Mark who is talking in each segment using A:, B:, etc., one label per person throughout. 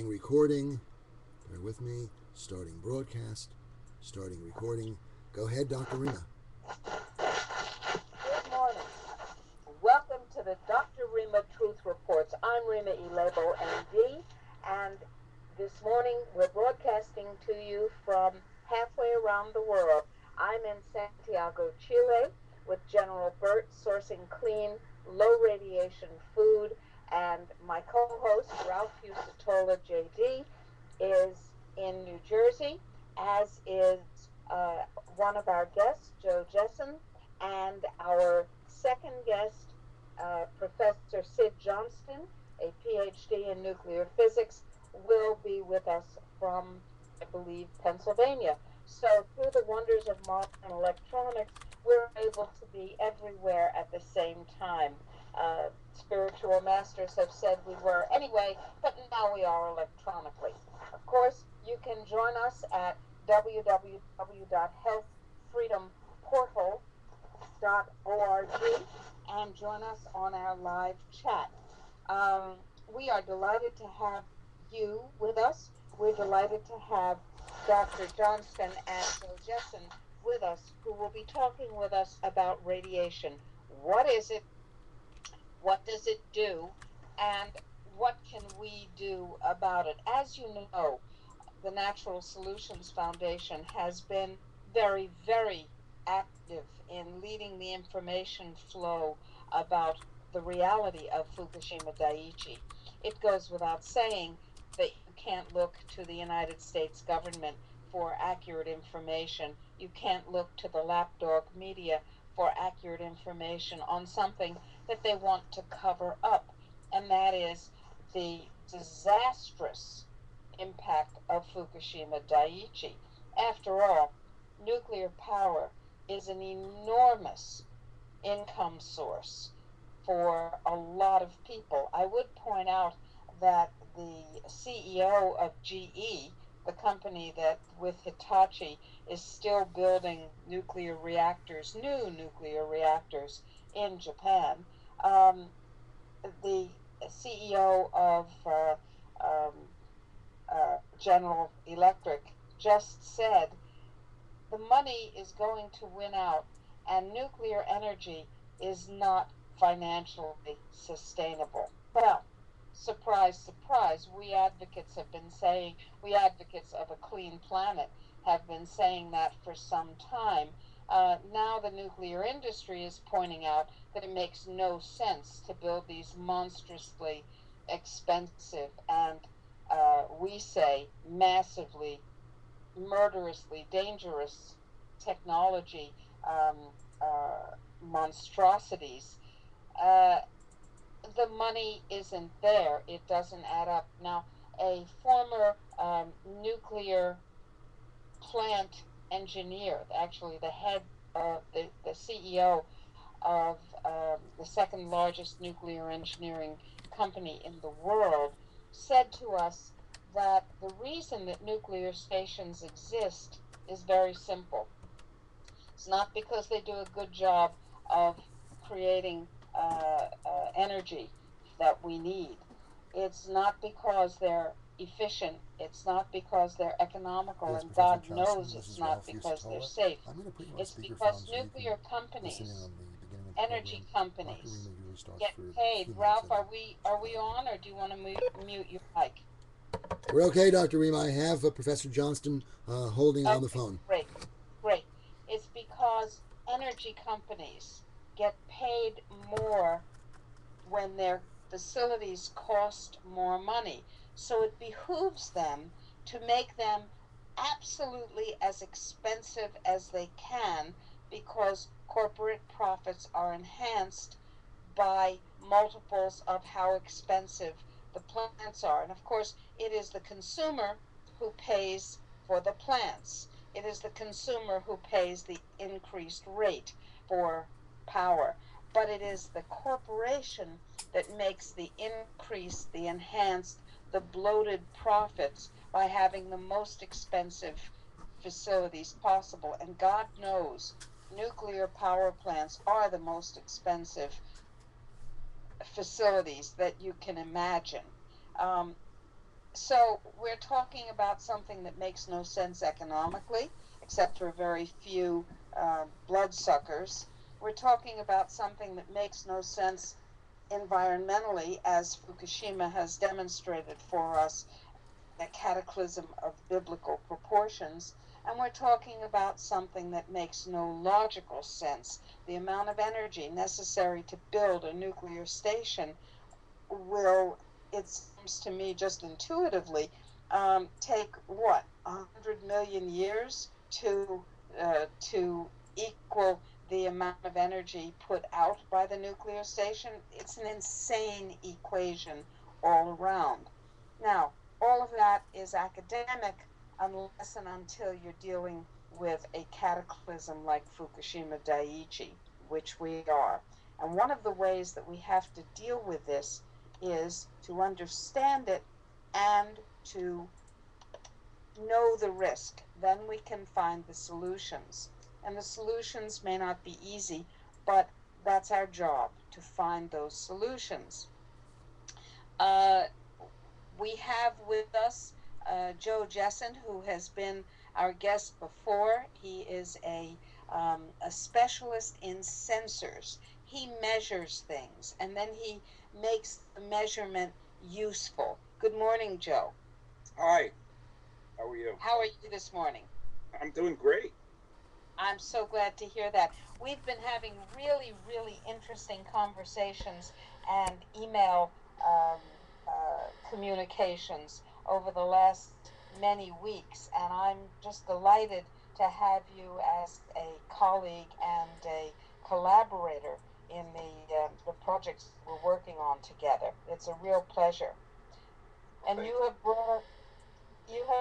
A: Recording. Bear with me. Starting broadcast. Starting recording. Go ahead, Dr. Rima.
B: Good morning. Welcome to the Dr. Rima Truth Reports. I'm Rima Elebo, MD, and this morning we're broadcasting to you from halfway around the world. I'm in Santiago, Chile, with General Burt, sourcing clean, low radiation food, and my co-host, Ralph Usatola, JD, is in New Jersey, as is one of our guests, Joe Jesson, and our second guest, Professor Sid Johnston, a PhD in nuclear physics, will be with us from, I believe, Pennsylvania. So through the wonders of modern electronics, we're able to be everywhere at the same time. Spiritual masters have said we were anyway, but now we are electronically. Of course, you can join us at www.healthfreedomportal.org and join us on our live chat. We are delighted to have you with us. We're delighted to have Dr. Johnston and Joe Jesson with us, who will be talking with us about radiation. What is it? What does it do? And what can we do about it? As you know, the Natural Solutions Foundation has been very, very active in leading the information flow about the reality of Fukushima Daiichi. It goes without saying that you can't look to the United States government for accurate information. You can't look to the lapdog media for accurate information on something that they want to cover up, and that is the disastrous impact of Fukushima Daiichi. After all, nuclear power is an enormous income source for a lot of people. I would point out that the CEO of GE, the company that with Hitachi is still building nuclear reactors, new nuclear reactors in Japan, the CEO of General Electric just said the money is going to win out and nuclear energy is not financially sustainable. Well, surprise, surprise, we advocates of a clean planet have been saying that for some time. Now the nuclear industry is pointing out that it makes no sense to build these monstrously expensive and we say massively, murderously dangerous technology monstrosities. The money isn't there. It doesn't add up. Now, a former nuclear plant engineer, actually the head of the CEO of the second largest nuclear engineering company in the world, said to us that the reason that nuclear stations exist is very simple. It's not because they do a good job of creating energy that we need. It's not because they're efficient. It's not because they're economical,
A: Yes,
B: and
A: Professor
B: God
A: Johnston,
B: knows
A: this
B: it's
A: is
B: not
A: Ralph
B: because they're
A: Usatola.
B: safe.
A: I'm going to put you on
B: It's
A: speakerphone
B: because
A: so you
B: nuclear
A: can
B: companies,
A: listen in on the beginning of the
B: energy
A: program. Dr.
B: companies,
A: Rima usually starts
B: get
A: for a
B: paid.
A: few minutes
B: Ralph,
A: in.
B: are we on, or do you want to mute your mic?
A: We're okay, Dr. Rima. I have Professor Johnston holding on the
B: Okay,
A: phone.
B: great, great. It's because energy companies get paid more when their facilities cost more money. So it behooves them to make them absolutely as expensive as they can, because corporate profits are enhanced by multiples of how expensive the plants are. And of course, it is the consumer who pays for the plants. It is the consumer who pays the increased rate for power. But it is the corporation that makes the increase, the enhanced, the bloated profits by having the most expensive facilities possible. And God knows nuclear power plants are the most expensive facilities that you can imagine. Um, So we're talking about something that makes no sense economically, except for very few bloodsuckers. We're talking about something that makes no sense environmentally, as Fukushima has demonstrated for us, a cataclysm of biblical proportions. And we're talking about something that makes no logical sense. The amount of energy necessary to build a nuclear station will, it seems to me just intuitively, take what, 100 million years to equal the amount of energy put out by the nuclear station. It's an insane equation all around. Now, all of that is academic unless and until you're dealing with a cataclysm like Fukushima Daiichi, which we are. And one of the ways that we have to deal with this is to understand it and to know the risk. Then we can find the solutions. And the solutions may not be easy, but that's our job, to find those solutions. Uh, we have with us Joe Jesson, who has been our guest before. He is a specialist in sensors. He measures things and then he makes the measurement useful. Good morning, Joe.
C: Hi, how are you?
B: How are you this morning?
C: I'm doing great.
B: I'm so glad to hear that. We've been having really, really interesting conversations and email communications over the last many weeks, and I'm just delighted to have you as a colleague and a collaborator in the projects we're working on together. It's a real pleasure. And
C: Thank
B: you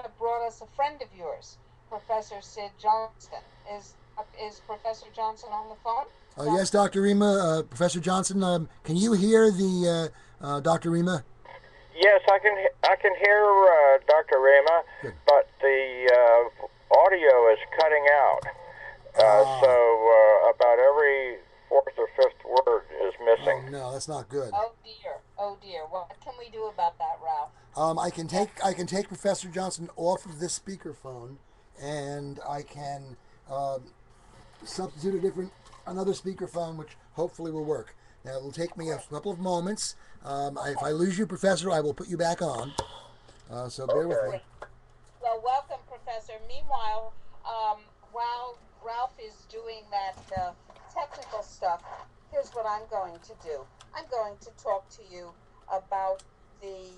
B: have brought us a friend of yours, Professor Sid Johnston. Is Professor Johnson on the phone?
A: Yes, Dr. Rima, Professor Johnston, can you hear the Dr. Rima?
D: Yes, I can hear Dr. Rima,
A: Good.
D: but the audio is cutting out. So about every fourth or fifth word is missing.
A: Oh no, that's not good.
B: Oh dear, oh dear. What can we do about that, Ralph?
A: I can take Professor Johnson off of this speakerphone, and I can substitute another speakerphone, which hopefully will work. Now it'll take me a couple of moments. If I lose you, Professor, I will put you back on. So bear with me.
B: Well, welcome, Professor. Meanwhile, while Ralph is doing that technical stuff, here's what I'm going to do. I'm going to talk to you about the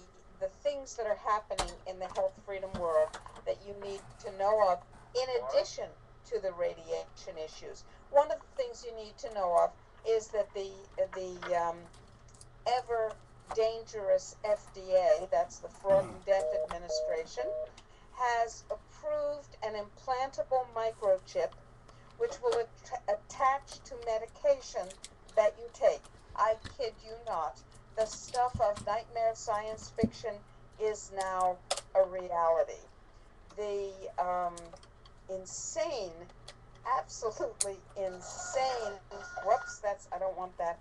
B: things that are happening in the health freedom world that you need to know of, in addition to the radiation issues. One of the things you need to know of is that the ever dangerous FDA, that's the Fraud and Death Administration, has approved an implantable microchip which will attach to medication that you take. I kid you not. The stuff of nightmare science fiction is now a reality. The insane, absolutely insane, whoops, I don't want that.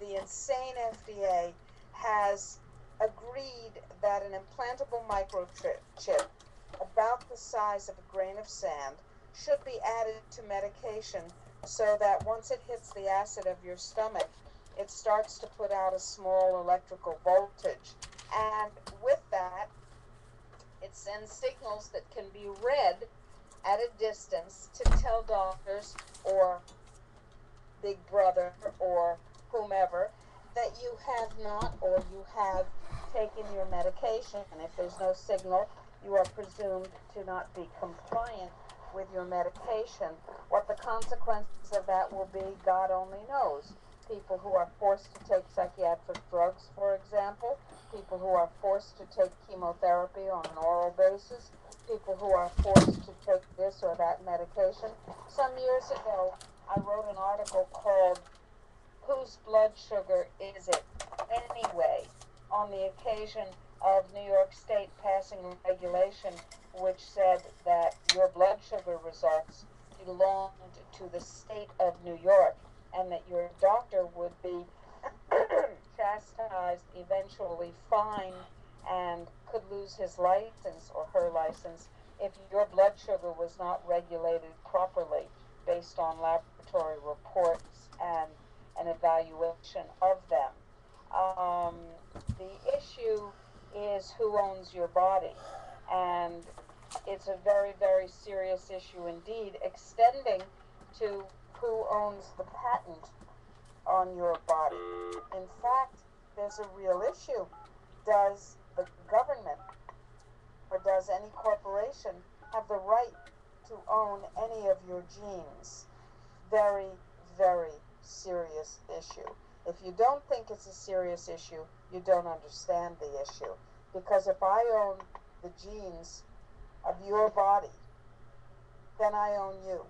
B: The insane FDA has agreed that an implantable microchip about the size of a grain of sand should be added to medication so that once it hits the acid of your stomach, it starts to put out a small electrical voltage. And with that, it sends signals that can be read at a distance to tell doctors or Big Brother or whomever that you have not or you have taken your medication. And if there's no signal, you are presumed to not be compliant with your medication. What the consequences of that will be, God only knows. People who are forced to take psychiatric drugs, for example, people who are forced to take chemotherapy on an oral basis, people who are forced to take this or that medication. Some years ago, I wrote an article called "Whose Blood Sugar Is It Anyway?" on the occasion of New York State passing a regulation which said that your blood sugar results belonged to the state of New York and that your doctor would be chastised, eventually fined, and could lose his license or her license if your blood sugar was not regulated properly based on laboratory reports and an evaluation of them. The issue is who owns your body, and it's a very, very serious issue indeed, extending to who owns the patent on your body. In fact, there's a real issue. Does the government or does any corporation have the right to own any of your genes? Very, very serious issue. If you don't think it's a serious issue, you don't understand the issue. Because if I own the genes of your body, then I own you.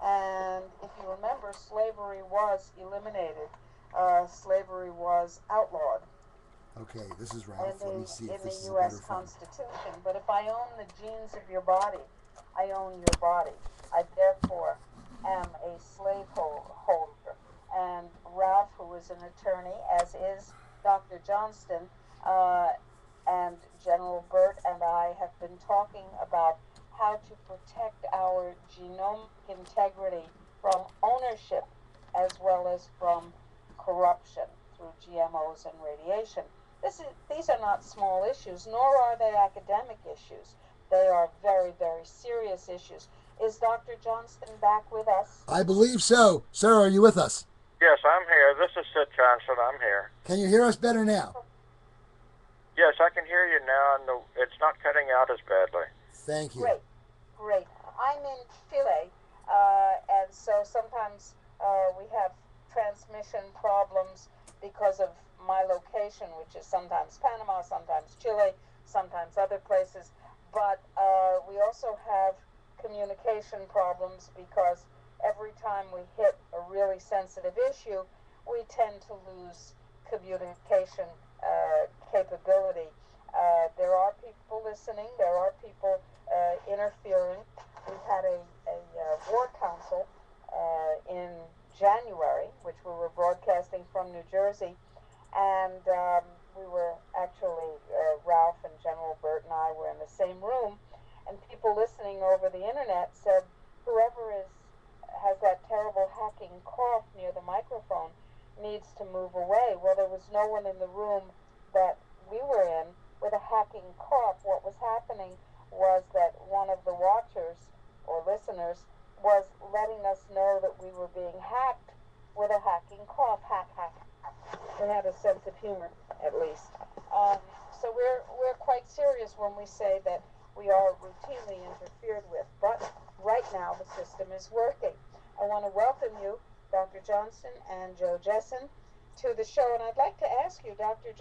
B: And if you remember, slavery was eliminated. Slavery was outlawed.
A: Okay, this is Ralph. Let me see if this is
B: in
A: a
B: the U.S.
A: better phone.
B: Constitution. But if I own the genes of your body, I own your body. I therefore am a slaveholder. And Ralph, who is an attorney, as is Dr. Johnston, and General Burt and I have been talking about how to protect our genomic integrity from ownership as well as from corruption through GMOs and radiation. These are not small issues, nor are they academic issues. They are very, very serious issues. Is Dr. Johnston back with us?
A: I believe so. Sir, are you with us?
D: Yes, I'm here. This is Sid Johnston. I'm here.
A: Can you hear us better now?
D: Yes, I can hear you now, and it's not cutting out as badly.
A: Thank you.
B: Great, great. I'm in Chile, and so sometimes we have transmission problems because of my location, which is sometimes Panama, sometimes Chile, sometimes other places. But we also have communication problems because every time we hit a really sensitive issue, we tend to lose communication capability. There are people listening. There are people interfering. We've had a war council in January, which we were broadcasting from New Jersey, and we were actually, Ralph and General Burt and I were in the same room, and people listening over the internet said, whoever has that terrible hacking cough near the microphone needs to move away. Well, there was no one in the room that we were in with a hacking cough. What was happening was that one of the watchers or listeners was letting us know that we were being hacked with a hacking cough. Hack, hack. They had a sense of humor, at least. So we're quite serious when we say that we are routinely interfered with. But right now, the system is working. I want to welcome you, Dr. Johnston and Joe Jesson, to the show. And I'd like to ask you, Dr.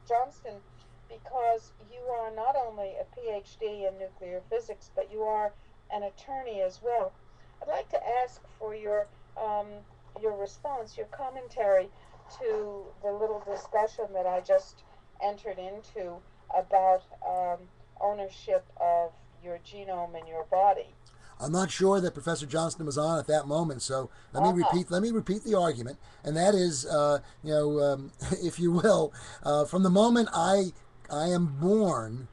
B: Johnston, because you are not only a PhD in nuclear physics, but you are an attorney as well. I'd like to ask for your response, your commentary to the little discussion that I just entered into about ownership of your genome in your body.
A: I'm not sure that Professor Johnston was on at that moment, so let me repeat the argument, and that is, if you will, from the moment I am born,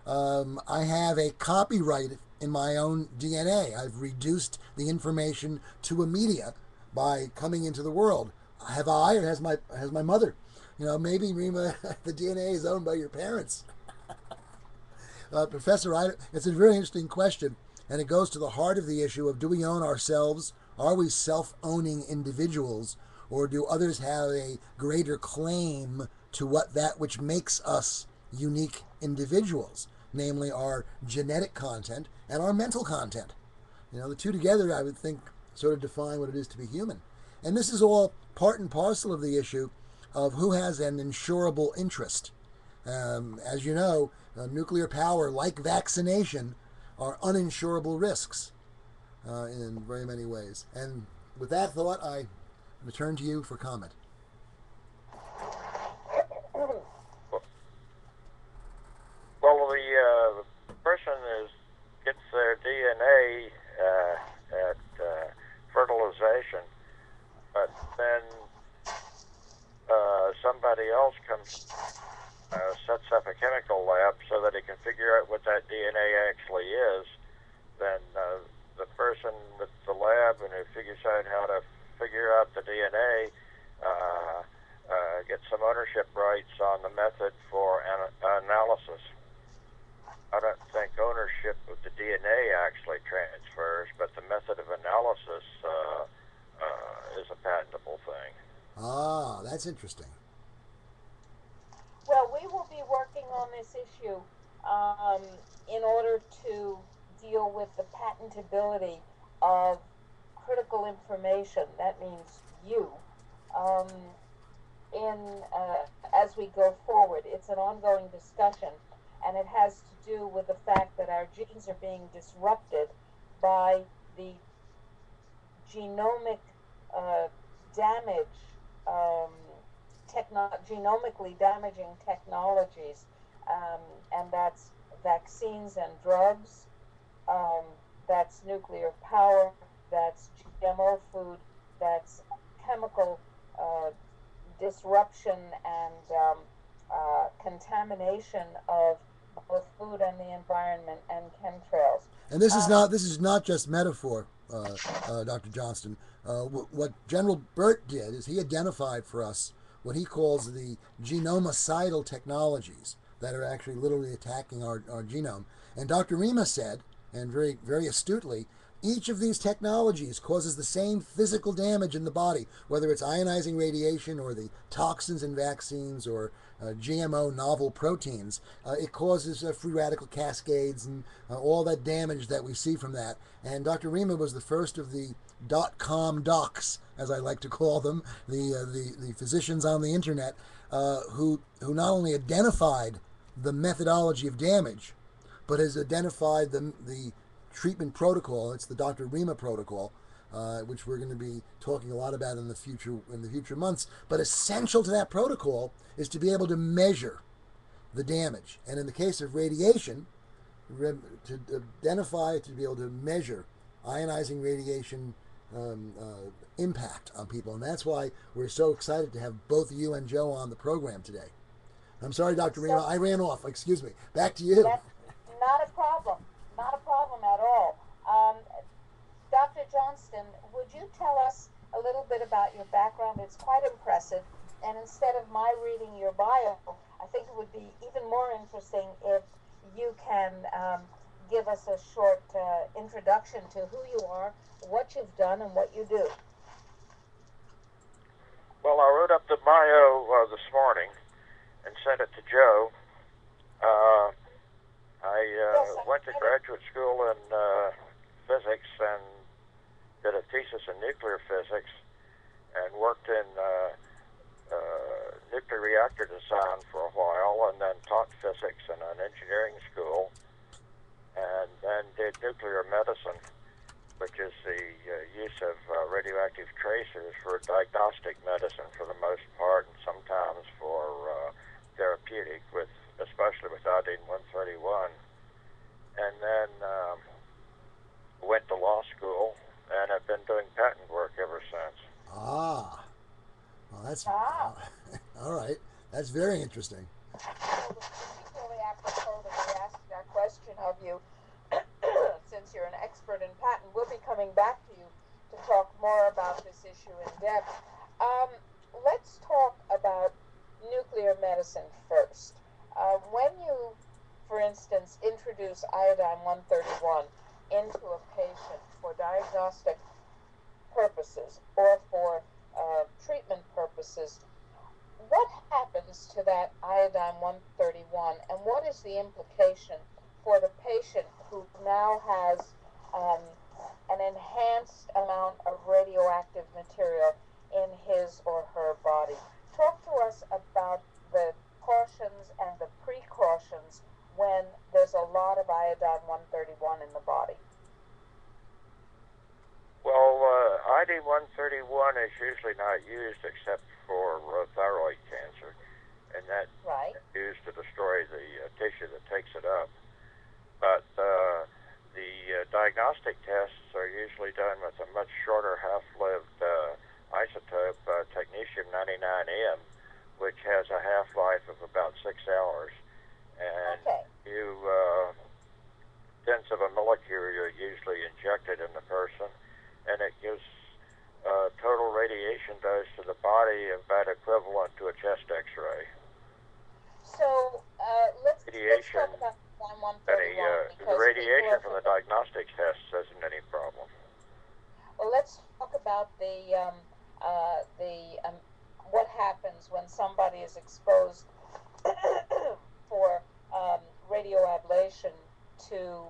A: I have a copyright in my own DNA. I've reduced the information to a media by coming into the world. Have I, or has my mother? Maybe, Rima, the DNA is owned by your parents. Professor, it's a very interesting question, and it goes to the heart of the issue of, do we own ourselves? Are we self-owning individuals, or do others have a greater claim to that which makes us unique individuals, namely our genetic content and our mental content? The two together, I would think, sort of define what it is to be human. And this is all part and parcel of the issue of who has an insurable interest. As you know, nuclear power, like vaccination, are uninsurable risks in very many ways. And with that thought, I return to you for comment.
D: Well, the person gets their DNA at fertilization, but then somebody else comes, sets up up a chemical lab so that he can figure out what that DNA actually is, then the person with the lab and who figures out how to figure out the DNA gets some ownership rights on the method for analysis. I don't think ownership of the DNA actually transfers, but the method of analysis is a patentable thing.
A: Ah, that's interesting.
B: Well, we will be working on this issue in order to deal with the patentability of critical information. That means you. As we go forward, it's an ongoing discussion, and it has to do with the fact that our genes are being disrupted by the genomic damage, genomically damaging technologies, and that's vaccines and drugs, that's nuclear power, that's GMO food, that's chemical disruption and contamination of both food and the environment and chemtrails.
A: And this is not just metaphor, Dr. Johnston. What General Burt did is he identified for us what he calls the genomocidal technologies that are actually literally attacking our genome. And Dr. Rima said, and very, very astutely, each of these technologies causes the same physical damage in the body, whether it's ionizing radiation or the toxins in vaccines or GMO novel proteins. It causes free radical cascades and all that damage that we see from that. And Dr. Rima was the first of the .com docs, as I like to call them, the physicians on the internet, who not only identified the methodology of damage, but has identified the treatment protocol. It's the Dr. Rima protocol, which we're going to be talking a lot about in the future months. But essential to that protocol is to be able to measure the damage. And in the case of radiation, to identify, to be able to measure ionizing radiation impact on people. And that's why we're so excited to have both you and Joe on the program today. I'm sorry, Dr. Rima, I ran off. Excuse me. Back to you.
B: That's not a problem. Not a problem at all. Dr. Johnston, would you tell us a little bit about your background? It's quite impressive. And instead of my reading your bio, I think it would be even more interesting if you can give us a short introduction to who you are, what you've done, and what you do.
D: Well, I wrote up the bio this morning and sent it to Joe. I went to graduate school in physics and did a thesis in nuclear physics and worked in nuclear reactor design for a while, and then taught physics in an engineering school, and then did nuclear medicine, which is the use of radioactive tracers for diagnostic medicine for the most part, and sometimes for therapeutic, especially with iodine-131. And then went to law school and have been doing patent work ever since.
A: Ah, well, that's all right. That's very interesting.
B: Well, equally apropos that we asked that question of you, since you're an expert in patent, we'll be coming back to you to talk more about this issue in depth. Let's talk about nuclear medicine first. When you, for instance, introduce iodine-131 into a patient for diagnostic purposes or for treatment purposes, what happens to that iodine-131, and what is the implication for the patient who now has an enhanced amount of radioactive material in his or her body? Talk to us about the cautions and the precautions when there's a lot of iodine-131 in the body.
D: Well, iodine-131 is usually not used except for thyroid cancer, and that's used to destroy the tissue that takes it up. But the diagnostic tests are usually done with a much shorter half-lived isotope, technetium-99M, which has a half-life of about 6 hours. and
B: Okay.
D: you tenths of a millicurie are usually injected in the person, and it gives total radiation dose to the body about equivalent to a chest X-ray.
B: So let's
D: Radiation,
B: talk about line 131
D: the
B: because
D: radiation from the diagnostics tests isn't any problem.
B: well, let's talk about what happens when somebody is exposed for radio ablation to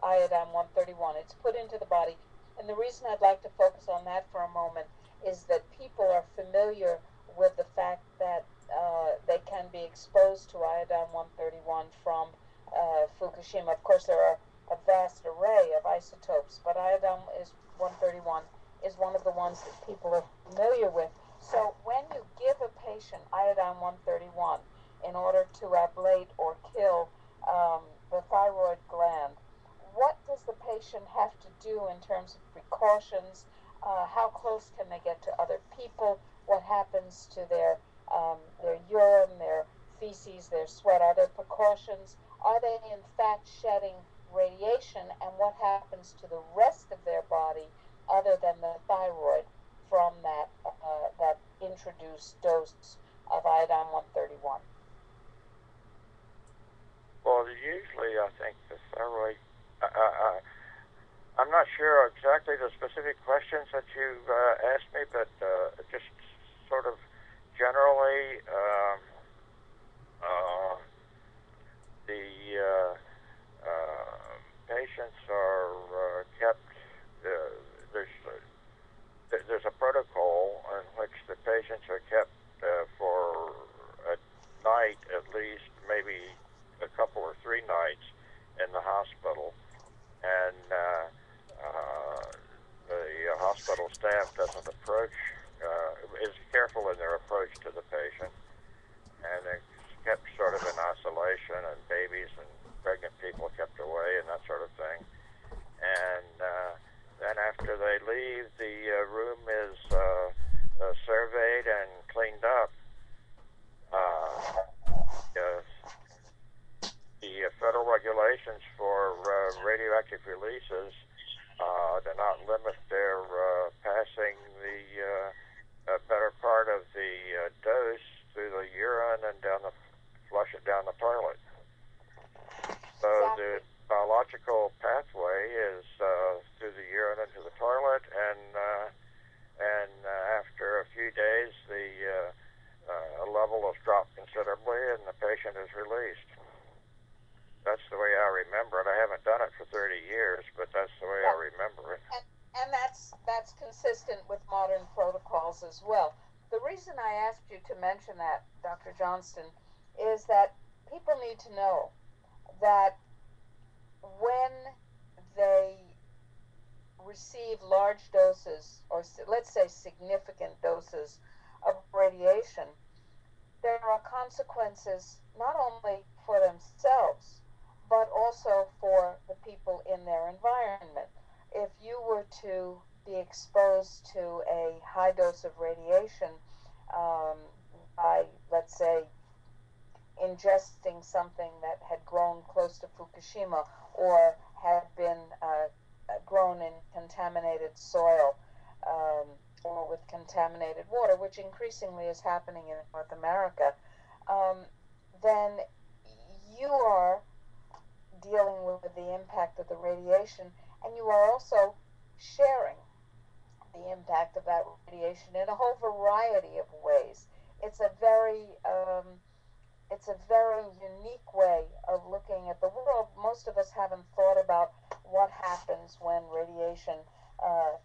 B: iodine 131. It's put into the body, and the reason I'd like to focus on that for a moment is that people are familiar with the fact that they can be exposed to iodine 131 from Fukushima. Of course, there are a vast array of isotopes, but iodine 131 is one of the ones that people are familiar with. So when you give a patient iodine 131 in order to ablate or kill the thyroid gland, what does the patient have to do in terms of precautions? How close can they get to other people? What happens to their urine, their feces, their sweat? Are there precautions? Are they in fact shedding radiation? And what happens to the rest of their body other than the thyroid from that introduced dose of iodine 131?
D: Well, usually I think the thyroid, I'm not sure exactly the specific questions that you asked me, but just sort of generally, the patients are kept, there's a protocol in which the patients are kept for a night at least, maybe a couple or 3 nights in the hospital, and the hospital staff doesn't is careful in their approach to the patient, and they're kept sort of in isolation, and babies and pregnant people kept away and that sort of thing. And then after they leave, the room is surveyed and cleaned up. The federal regulations for radioactive releases do not limit their passing the better part of the dose through the urine and flush it down the toilet. So the biological pathway is through the urine into the toilet, and after a few days, the level has dropped considerably, and the patient is released. That's the way I remember it. I haven't done it for 30 years, but that's the way I remember it.
B: And that's consistent with modern protocols as well. The reason I asked you to mention that, Dr. Johnston, is that people need to know that when they receive large doses, or let's say significant doses of radiation, there are consequences not only for themselves, but also for the people in their environment. If you were to be exposed to a high dose of radiation by, let's say, ingesting something that had grown close to Fukushima or had been grown in contaminated soil or with contaminated water, which increasingly is happening in North America, then you are dealing with the impact of the radiation, and you are also sharing the impact of that radiation in a whole variety of ways. It's a very unique way of looking at the world. Most of us haven't thought about what happens when radiation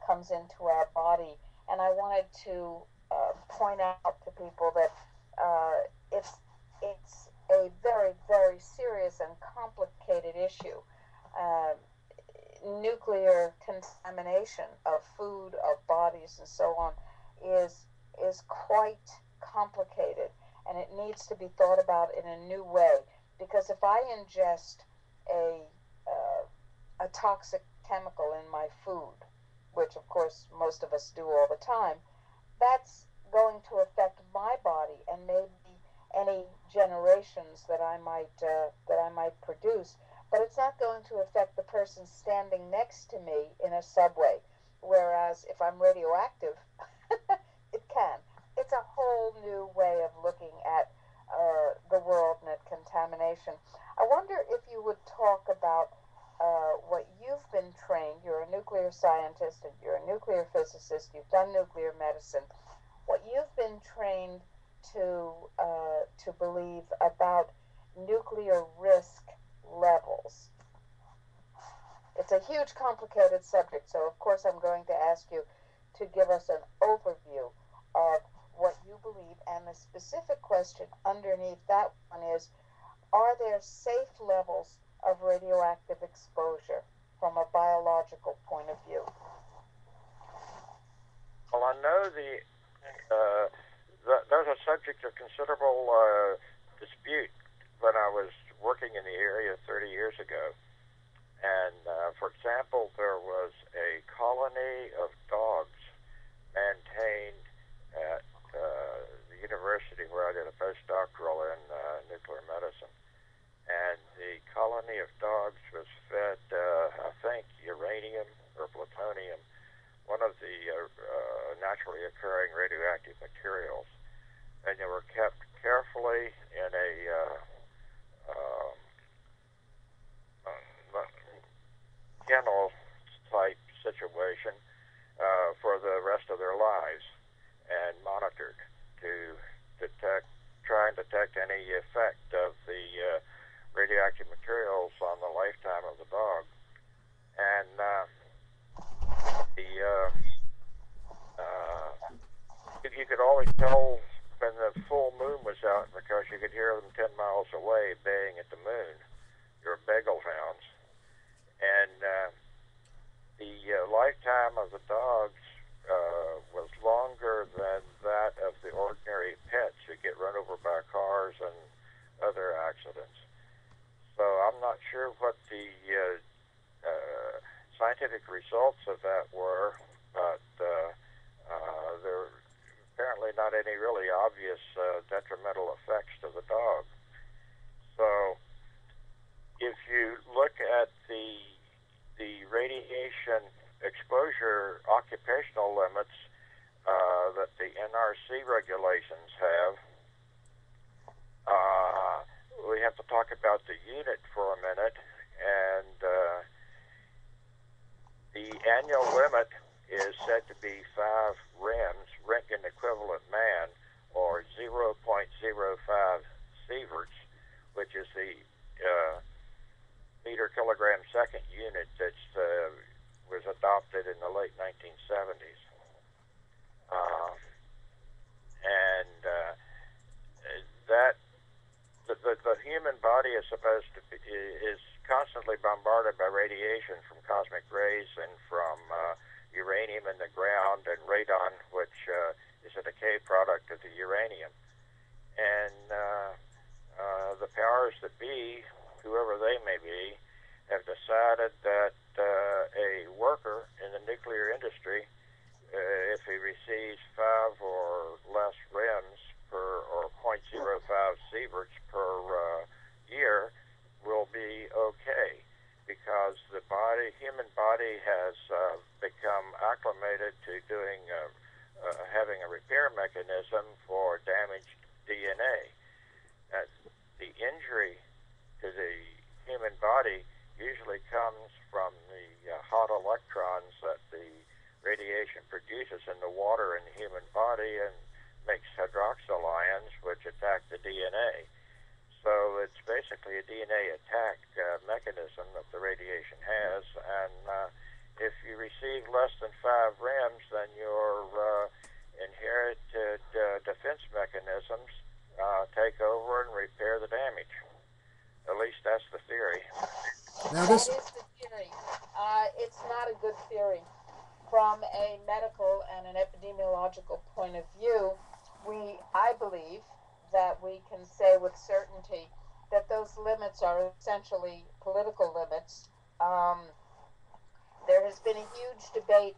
B: comes into our body, and I wanted to point out to people that it's a very, very serious and complicated issue. Nuclear contamination of food, of bodies, and so on is quite complicated, and it needs to be thought about in a new way. Because if I ingest a toxic chemical in my food, which of course most of us do all the time, that's going to affect my body and maybe any generations that I might produce, but it's not going to affect the person standing next to me in a subway. Whereas if I'm radioactive, it can. It's a whole new way of looking at the world and at contamination. I wonder if you would talk about what you've been trained. You're a nuclear scientist and you're a nuclear physicist. You've done nuclear medicine. What you've been trained to believe about nuclear risk levels. It's a huge, complicated subject, so of course I'm going to ask you to give us an overview of what you believe, and the specific question underneath that one is, are there safe levels of radioactive exposure from a biological point of view?
D: Well, I know there's a subject of considerable dispute when I was working in the area 30 years ago. And, for example, there was a colony of dogs maintained at the university where I did a postdoctoral in nuclear medicine. And the colony of dogs was fed, I think, uranium or plutonium, one of the naturally occurring radioactive materials. And they were kept carefully in a kennel-type situation for the rest of their lives, and monitored to try and detect any effect of the radioactive materials on the lifetime of the dog. And you could always tell when the full moon was out because you could hear them 10 miles away baying at the moon. They were bagel hounds. And the lifetime of the dogs was longer than that of the ordinary pets who get run over by cars and other accidents. So I'm not sure what the scientific results of that were, but there are apparently not any really obvious detrimental effects to the dog. So if you look at the radiation exposure occupational limits that the NRC regulations have, we have to talk about the unit for a minute. And the annual limit is said to be 5 REMs, Röntgen equivalent man, or 0.05 sieverts, which is the meter kilogram second unit that was adopted in the late 1970s. And that the human body is constantly bombarded by radiation from cosmic rays and from uranium in the ground and radon, which is a decay product of the uranium. And the powers that be, whoever they may be, have decided that a worker in the nuclear industry, if he receives 5 or less REMs or 0.05 sieverts per year, will be okay, because the human body has become acclimated to having a repair mechanism for damaged DNA. The injury to the human body usually comes from the hot electrons that the radiation produces in the water in the human body and makes hydroxyl ions, which attack the DNA. So it's basically a DNA attack mechanism that the radiation has, and if you receive less than 5 REMs, then your inherited defense mechanisms take over and repair the damage. At least that's the theory.
B: Now that is the theory. It's not a good theory. From a medical and an epidemiological point of view, I believe that we can say with certainty that those limits are essentially political limits. There has been a huge debate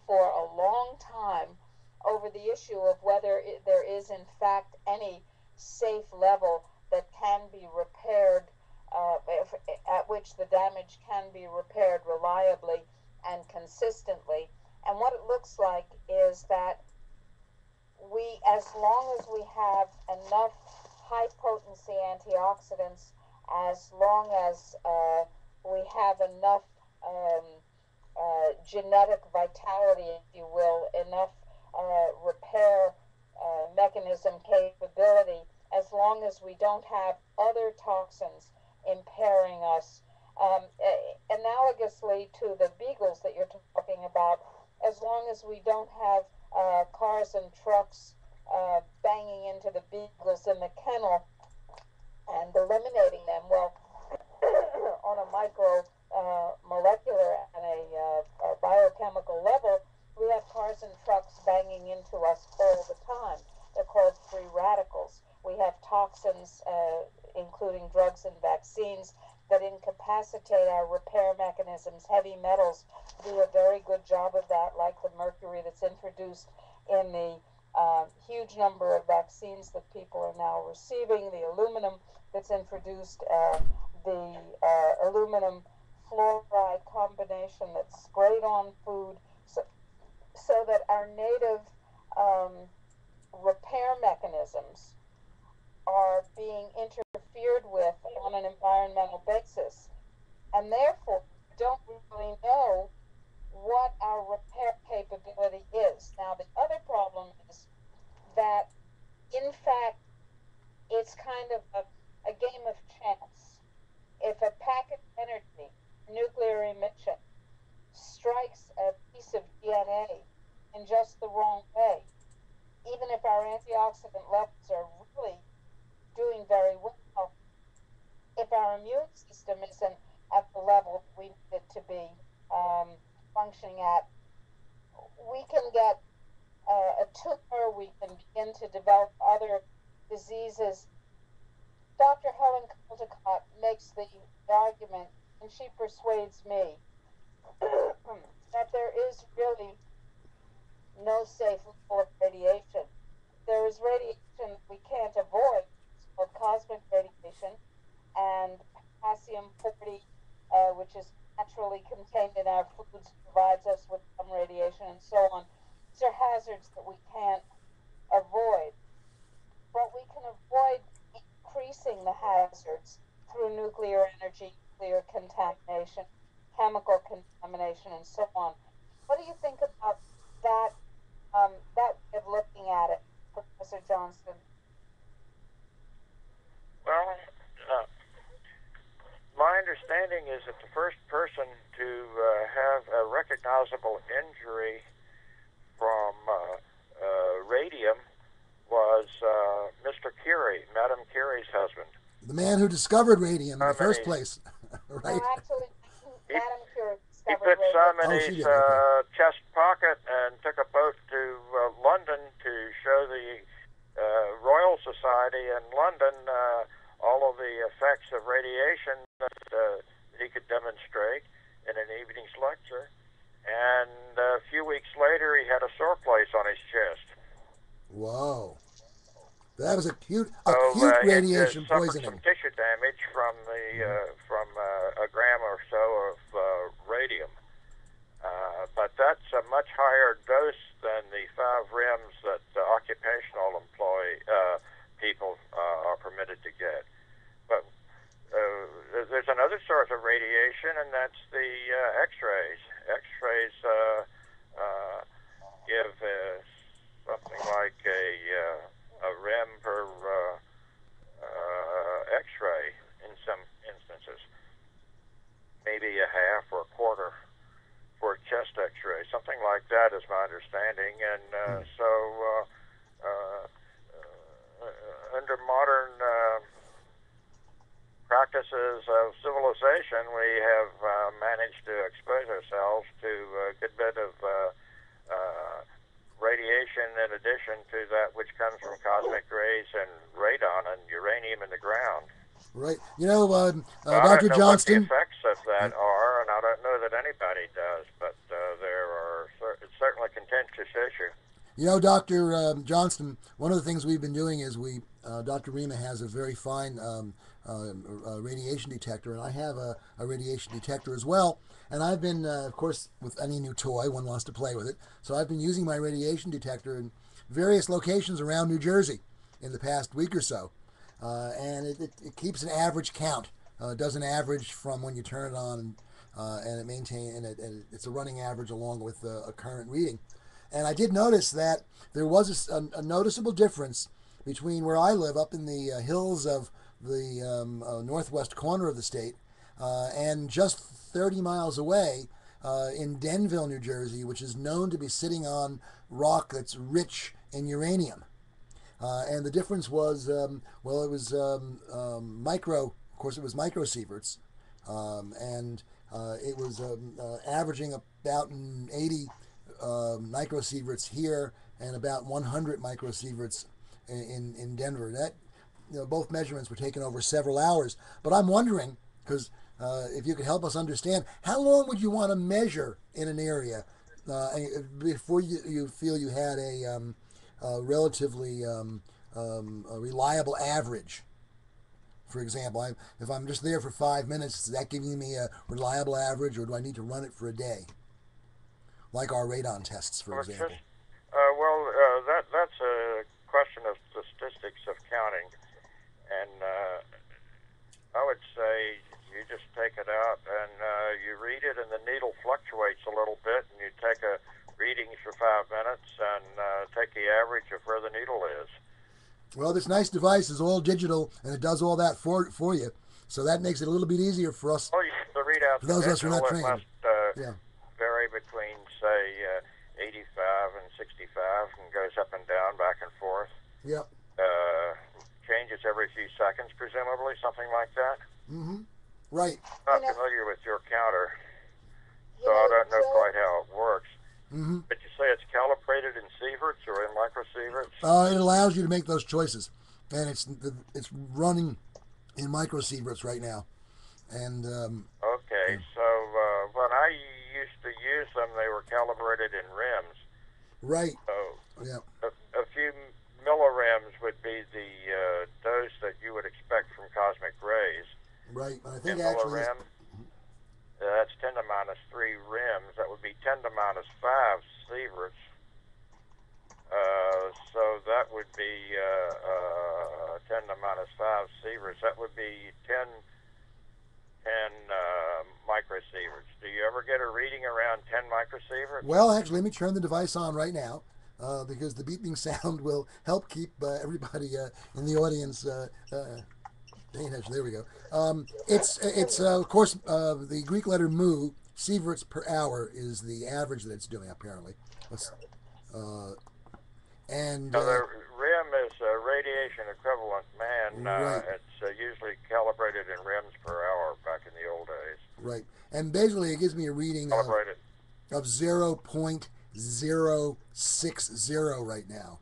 B: for a long time over the issue of whether there is in fact any safe level that can be repaired, at which the damage can be repaired reliably and consistently. And what it looks like is that as long as we have enough high potency antioxidants, as long as we have enough genetic vitality, if you will, enough repair mechanism capability, as long as we don't have other toxins impairing us, analogously to the beagles that you're talking about, as long as we don't have cars and trucks banging into the beagles in the kennel and eliminating them, well, on a micro molecular and a biochemical level, we have cars and trucks banging into us all the time. They're called free radicals. We have toxins, including drugs and vaccines, that incapacitate our repair mechanisms. Heavy metals do a very good job of that, like the mercury that's introduced in the huge number of vaccines that people are now receiving, the aluminum that's introduced, the aluminum fluoride combination that's sprayed on food, so that our native repair mechanisms are being interfered with on an environmental basis, and therefore don't really know what our repair capability is. Now, the other problem is that, in fact, it's kind of a game of chance. If a packet energy, nuclear emission, strikes a piece of DNA in just the wrong way, even if our antioxidant levels are really doing very well, if our immune system isn't at the level we need it to be functioning at, we can get a tumor, we can begin to develop other diseases. Dr. Helen Caldicott makes the argument, and she persuades me, that there is really no safe level of radiation. There is radiation we can't avoid. It's called cosmic radiation, and potassium-40, which is naturally contained in our foods, provides us with some radiation, and so on. These are hazards that we can't avoid. But we can avoid increasing the hazards through nuclear energy, nuclear contamination, chemical contamination, and so on. What do you think about that that way of looking at it, Professor Johnston?
D: Well, my understanding is that the first person to have a recognizable injury from radium was Mr. Curie, Madame Curie's husband.
A: The man who discovered radium in the first place, right?
B: No, actually, Madame Curie
D: He
B: discovered
D: put some
B: radium.
D: in his chest pocket and took a boat to London to show the Royal Society in London all of the effects of radiation that he could demonstrate in an evening's lecture. And a few weeks later, he had a sore place on his chest.
A: Whoa. That was acute
D: So,
A: radiation
D: suffered
A: poisoning.
D: some tissue damage from from a gram or so of radium. But that's a much higher dose than the 5 rems that occupational people are permitted to get. But there's another source of radiation, and that's the X-rays. X-rays give something like a rem per X-ray in some instances, maybe a half or a quarter for a chest X-ray, something like that is my understanding. And so under modern practices of civilization, we have managed to expose ourselves to a good bit of radiation in addition to that which comes from cosmic rays and radon and uranium in the ground.
A: Right. You know,
D: I
A: Dr.
D: don't know
A: Johnston.
D: what the effects of that are, and I don't know that anybody does, but it's certainly a contentious issue.
A: You know, Dr. Johnston, one of the things we've been doing is we Dr. Rima has a very fine radiation detector, and I have a radiation detector as well. And I've been, of course, with any new toy, one wants to play with it. So I've been using my radiation detector in various locations around New Jersey in the past week or so. And it keeps an average count. It does an average from when you turn it on, and it maintains, and it's a running average along with a current reading. And I did notice that there was a noticeable difference between where I live up in the hills of the northwest corner of the state and just 30 miles away in Denville, New Jersey, which is known to be sitting on rock that's rich in uranium. And the difference was, it was micro, of course it was microsieverts, and it was averaging about 80 microsieverts here and about 100 microsieverts in Denver. That, both measurements were taken over several hours. But I'm wondering, because if you could help us understand, how long would you want to measure in an area before you feel you had a relatively reliable average? For example, if I'm just there for 5 minutes, is that giving me a reliable average, or do I need to run it for a day? Like our radon tests, for example.
D: That's a question of statistics of counting. And I would say you just take it out and you read it, and the needle fluctuates a little bit, and you take a readings for 5 minutes and take the average of where the needle is.
A: Well, this nice device is all digital, and it does all that for you. So that makes it a little bit easier for us.
D: Well, the readouts
A: for those of us who are not trained.
D: Must vary between, say, 85 and 65, and goes up and down, back and forth.
A: Yep.
D: Changes every few seconds, presumably, something like that.
A: Mm-hmm. Right.
D: I'm not familiar with your counter, so I don't know quite how it works.
A: Mm-hmm.
D: But you say it's calibrated in sieverts or in microsieverts?
A: It allows you to make those choices, and it's running in microsieverts right now. And
D: okay, so when I used to use them, they were calibrated in rims.
A: Right.
D: So
A: yeah.
D: A few millirems would be the dose that you would expect from cosmic rays.
A: Right. I think
D: in
A: actually.
D: That's 10 to minus 3 rims. That would be 10 to minus 5 sieverts. So that would be 10 to minus 5 sieverts. That would be 10 microsieverts. Do you ever get a reading around 10 microsieverts?
A: Well, actually, let me turn the device on right now because the beeping sound will help keep everybody in the audience there we go. It's of course the Greek letter mu, sieverts per hour, is the average that it's doing apparently. And
D: the rim is a radiation equivalent, man.
A: Right.
D: It's usually calibrated in rims per hour back in the old days.
A: Right, and basically it gives me a reading of 0.060 right now.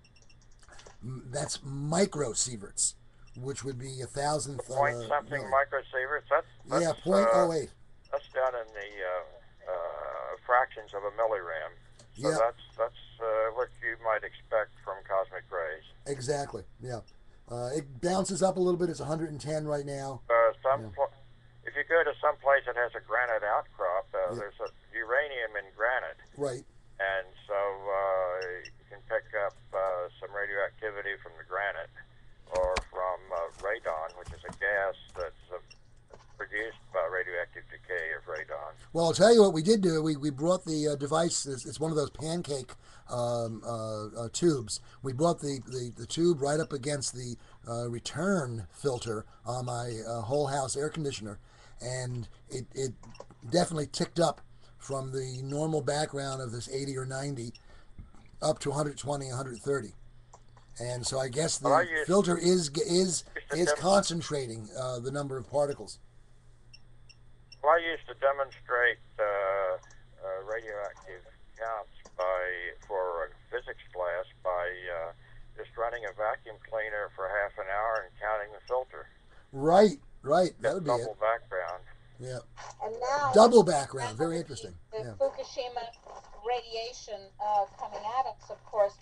A: That's microsieverts, which would be 1,000th.
D: Point something microsieverts. That's
A: 0.08.
D: That's done in the fractions of a millirem. So that's what you might expect from cosmic rays.
A: Exactly. Yeah. It bounces up a little bit. It's 110 right now.
D: If you go to some place that has a granite outcrop, there's a uranium in granite.
A: Right.
D: And so you can pick up some radioactivity from the granite, or from radon, which is a gas that's produced by radioactive decay of radon.
A: Well, I'll tell you what we did do. We brought the device. It's one of those pancake tubes. We brought the tube right up against the return filter on my whole house air conditioner, and it definitely ticked up from the normal background of this 80 or 90 up to 120, 130. And so I guess the filter is concentrating the number of particles.
D: Well, I used to demonstrate radioactive counts for a physics class by just running a vacuum cleaner for half an hour and counting the filter.
A: Right. That would be
D: double background.
A: Yeah.
B: And now
A: double background. Very interesting.
B: The Fukushima radiation coming at us, of course,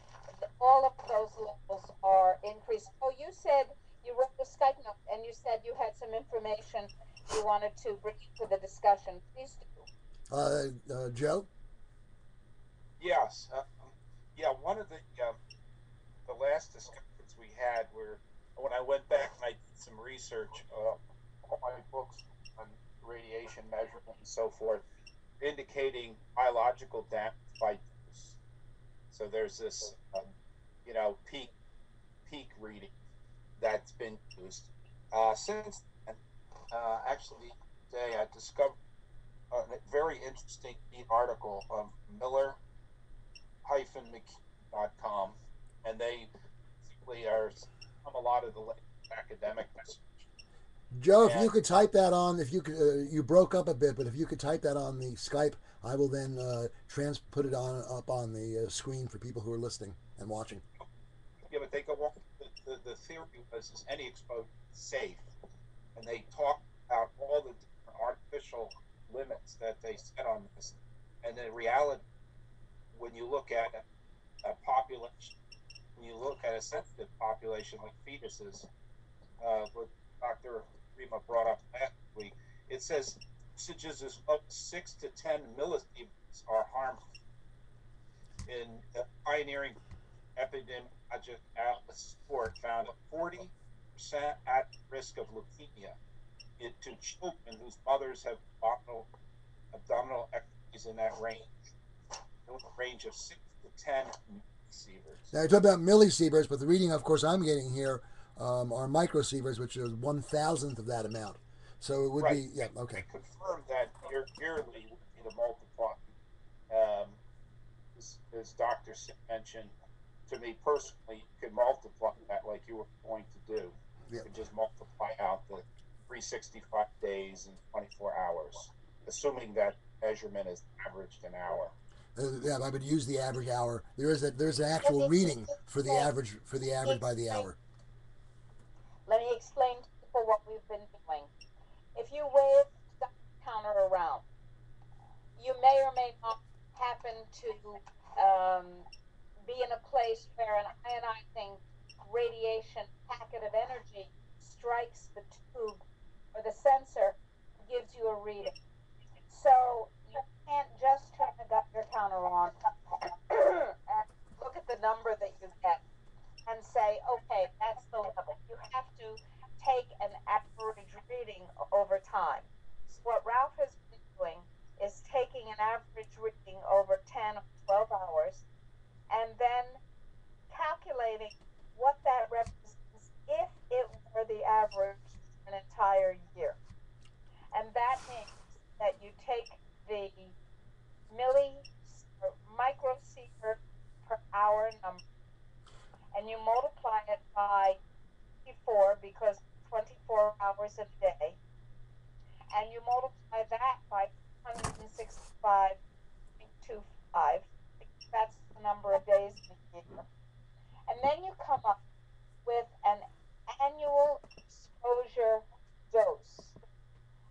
B: all of those levels are increased. Oh, you said you wrote a Skype note and you said you had some information you wanted to bring into the discussion. Please
A: Joe?
C: Yes. Yeah, one of the last discussions we had were when I went back and I did some research, all my books on radiation measurement and so forth, indicating biological damage by dose. So there's this, peak reading that's been used. Since then, actually, today I discovered a very interesting neat article of Miller-McKee.com, and they basically are from a lot of the academic research.
A: Joe, if you
C: And
A: could type that on, if you could, you broke up a bit, but if you could type that on the Skype, I will then put it on up on the screen for people who are listening and watching.
C: yeah, but they go on. The theory was is any exposure is safe, and they talk about all the different artificial limits that they set on this, and in reality, when you look at a population, when you look at a sensitive population like fetuses, what Dr. Rima brought up last week, it says dosages as low as 6 to 10 millisieverts are harmful. In the pioneering epidemiologic analysis report found a 40% at risk of leukemia to children whose mothers have abdominal x-rays in that range of 6 to 10 millisieverts.
A: Now, you're talking about millisieverts, but the reading, of course, I'm getting here are microsieverts, which is 1,000th of that amount. So it would
C: Right.
A: be, yeah, okay.
C: They confirmed that yearly would be the multiply. Um, as Dr. Sim mentioned, to me personally, you could multiply that like you were going to do. You could just multiply out the 365 days and 24 hours, assuming that measurement is averaged an hour.
A: Yeah, I would use the average hour. There's an actual reading for the average by the hour.
B: let me explain to people what we've been doing. If you wave the counter around, you may or may not happen to be in a place where an ionizing radiation packet of energy strikes the tube or the sensor, gives you a reading. So you can't just turn the Geiger counter on and look at the number that you get and say, okay, that's the level. You have to take an average reading over time. So what Ralph has been doing is taking an average reading over 10 or 12 hours and then calculating what that represents if it were the average an entire year. And that means that you take the microsievert per hour number and you multiply it by 24 because 24 hours a day, and you multiply that by 165.25. That's the number of days in a year. And then you come up with an annual exposure dose.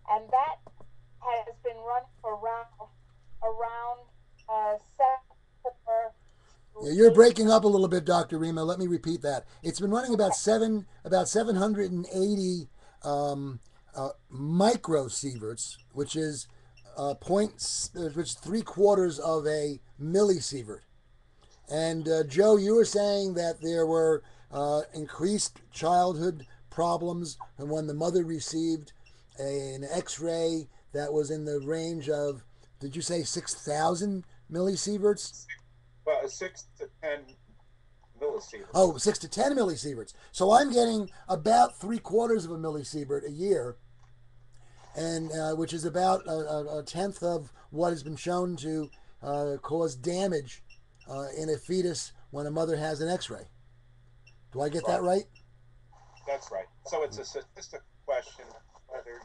B: And that has been running for around 7
A: Yeah, you're breaking up a little bit, Dr. Rima. Let me repeat that. It's been running about 780 microsieverts, which is which is 3/4 of a millisievert. And Joe, you were saying that there were increased childhood problems, and when the mother received an X-ray that was in the range of, did you say 6,000 millisieverts?
C: Well, 6 to 10 millisieverts.
A: Oh, 6 to 10 millisieverts. So I'm getting about 3/4 of a millisievert a year, and which is about a tenth of what has been shown to cause damage in a fetus when a mother has an X-ray. Do I get that right?
C: That's right. So it's a statistical question whether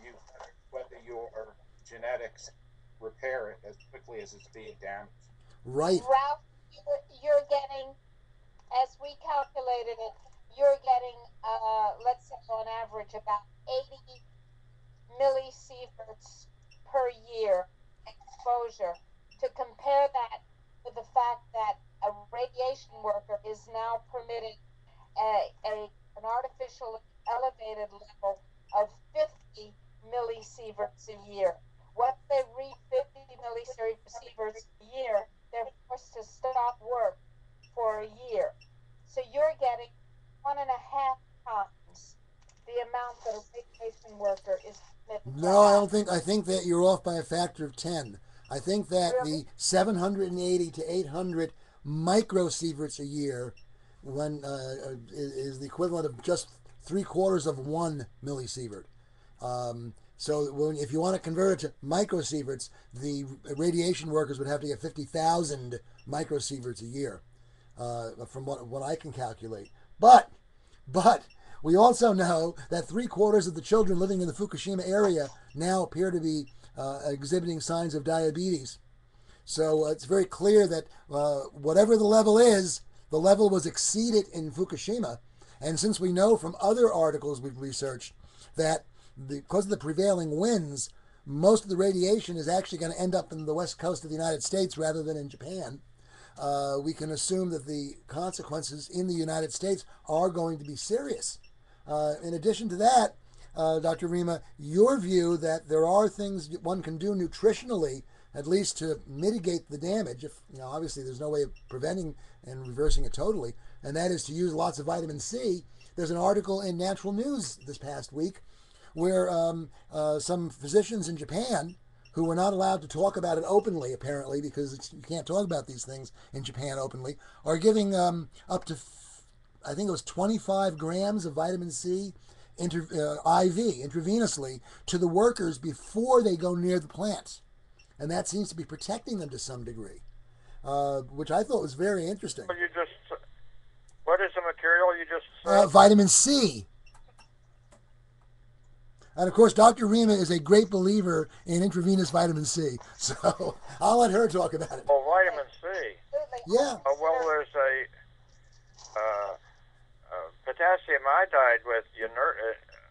C: your genetics repair it as quickly as it's being damaged.
A: Right.
B: Ralph, you're getting, as we calculated it, you're getting, let's say on average, about 80 millisieverts per year exposure. To compare that with the fact that a radiation worker is now artificially elevated level of 50 millisieverts a year. Once they reach 50 millisieverts a year, they're forced to stop work for a year. So you're getting 1.5 times the amount that a radiation worker is permitted to
A: No, I don't
B: have.
A: think. I think that you're off by a factor of 10. I think that
B: Really?
A: the 780 to 800 microsieverts a year, when is the equivalent of just 3/4 of 1 millisievert. If you want to convert it to microsieverts, the radiation workers would have to get 50,000 microsieverts a year, from what I can calculate. But we also know that 3/4 of the children living in the Fukushima area now appear to be exhibiting signs of diabetes. So it's very clear that whatever the level is, the level was exceeded in Fukushima. And since we know from other articles we've researched that because of the prevailing winds, most of the radiation is actually going to end up in the west coast of the United States rather than in Japan, we can assume that the consequences in the United States are going to be serious. In addition to that, Dr. Rima, your view that there are things one can do nutritionally, at least to mitigate the damage, if obviously there's no way of preventing and reversing it totally, and that is to use lots of vitamin C. There's an article in Natural News this past week where some physicians in Japan, who were not allowed to talk about it openly, apparently, because you can't talk about these things in Japan openly, are giving up to, I think it was 25 grams of vitamin C IV, intravenously, to the workers before they go near the plants. And that seems to be protecting them to some degree, which I thought was very interesting.
D: What is the material you just said?
A: Vitamin C. And of course, Dr. Rima is a great believer in intravenous vitamin C, so I'll let her talk about it.
D: Oh, vitamin C.
A: Yeah.
D: Well, there's a potassium iodide with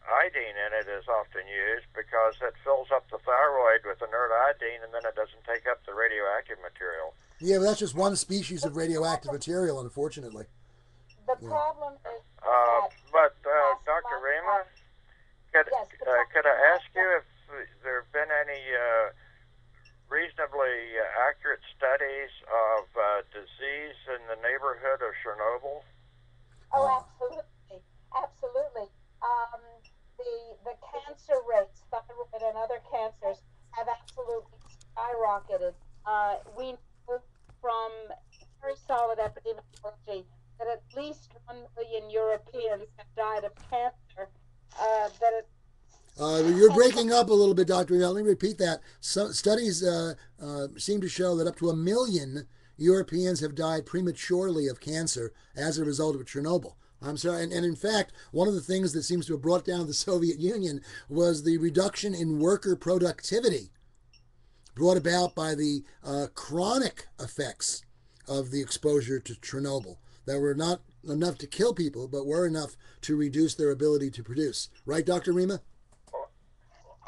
D: iodine in it is often used because it fills up the thyroid with inert iodine, and then it doesn't take up the radioactive material.
A: Yeah, but that's just one species of radioactive material, unfortunately.
B: The problem is
D: but Dr. Rima, could I ask you if there have been any reasonably accurate studies of disease in the neighborhood of Chernobyl?
B: Oh, absolutely, absolutely. The cancer rates, thyroid and other cancers, have absolutely skyrocketed. We know from very solid epidemiology that at least 1 million Europeans have died of cancer.
A: You're breaking up a little bit, Dr. Let me repeat that. Some studies seem to show that up to 1 million Europeans have died prematurely of cancer as a result of Chernobyl. I'm sorry, and in fact, one of the things that seems to have brought down the Soviet Union was the reduction in worker productivity brought about by the chronic effects of the exposure to Chernobyl that were not enough to kill people, but were enough to reduce their ability to produce. Right, Dr. Rima?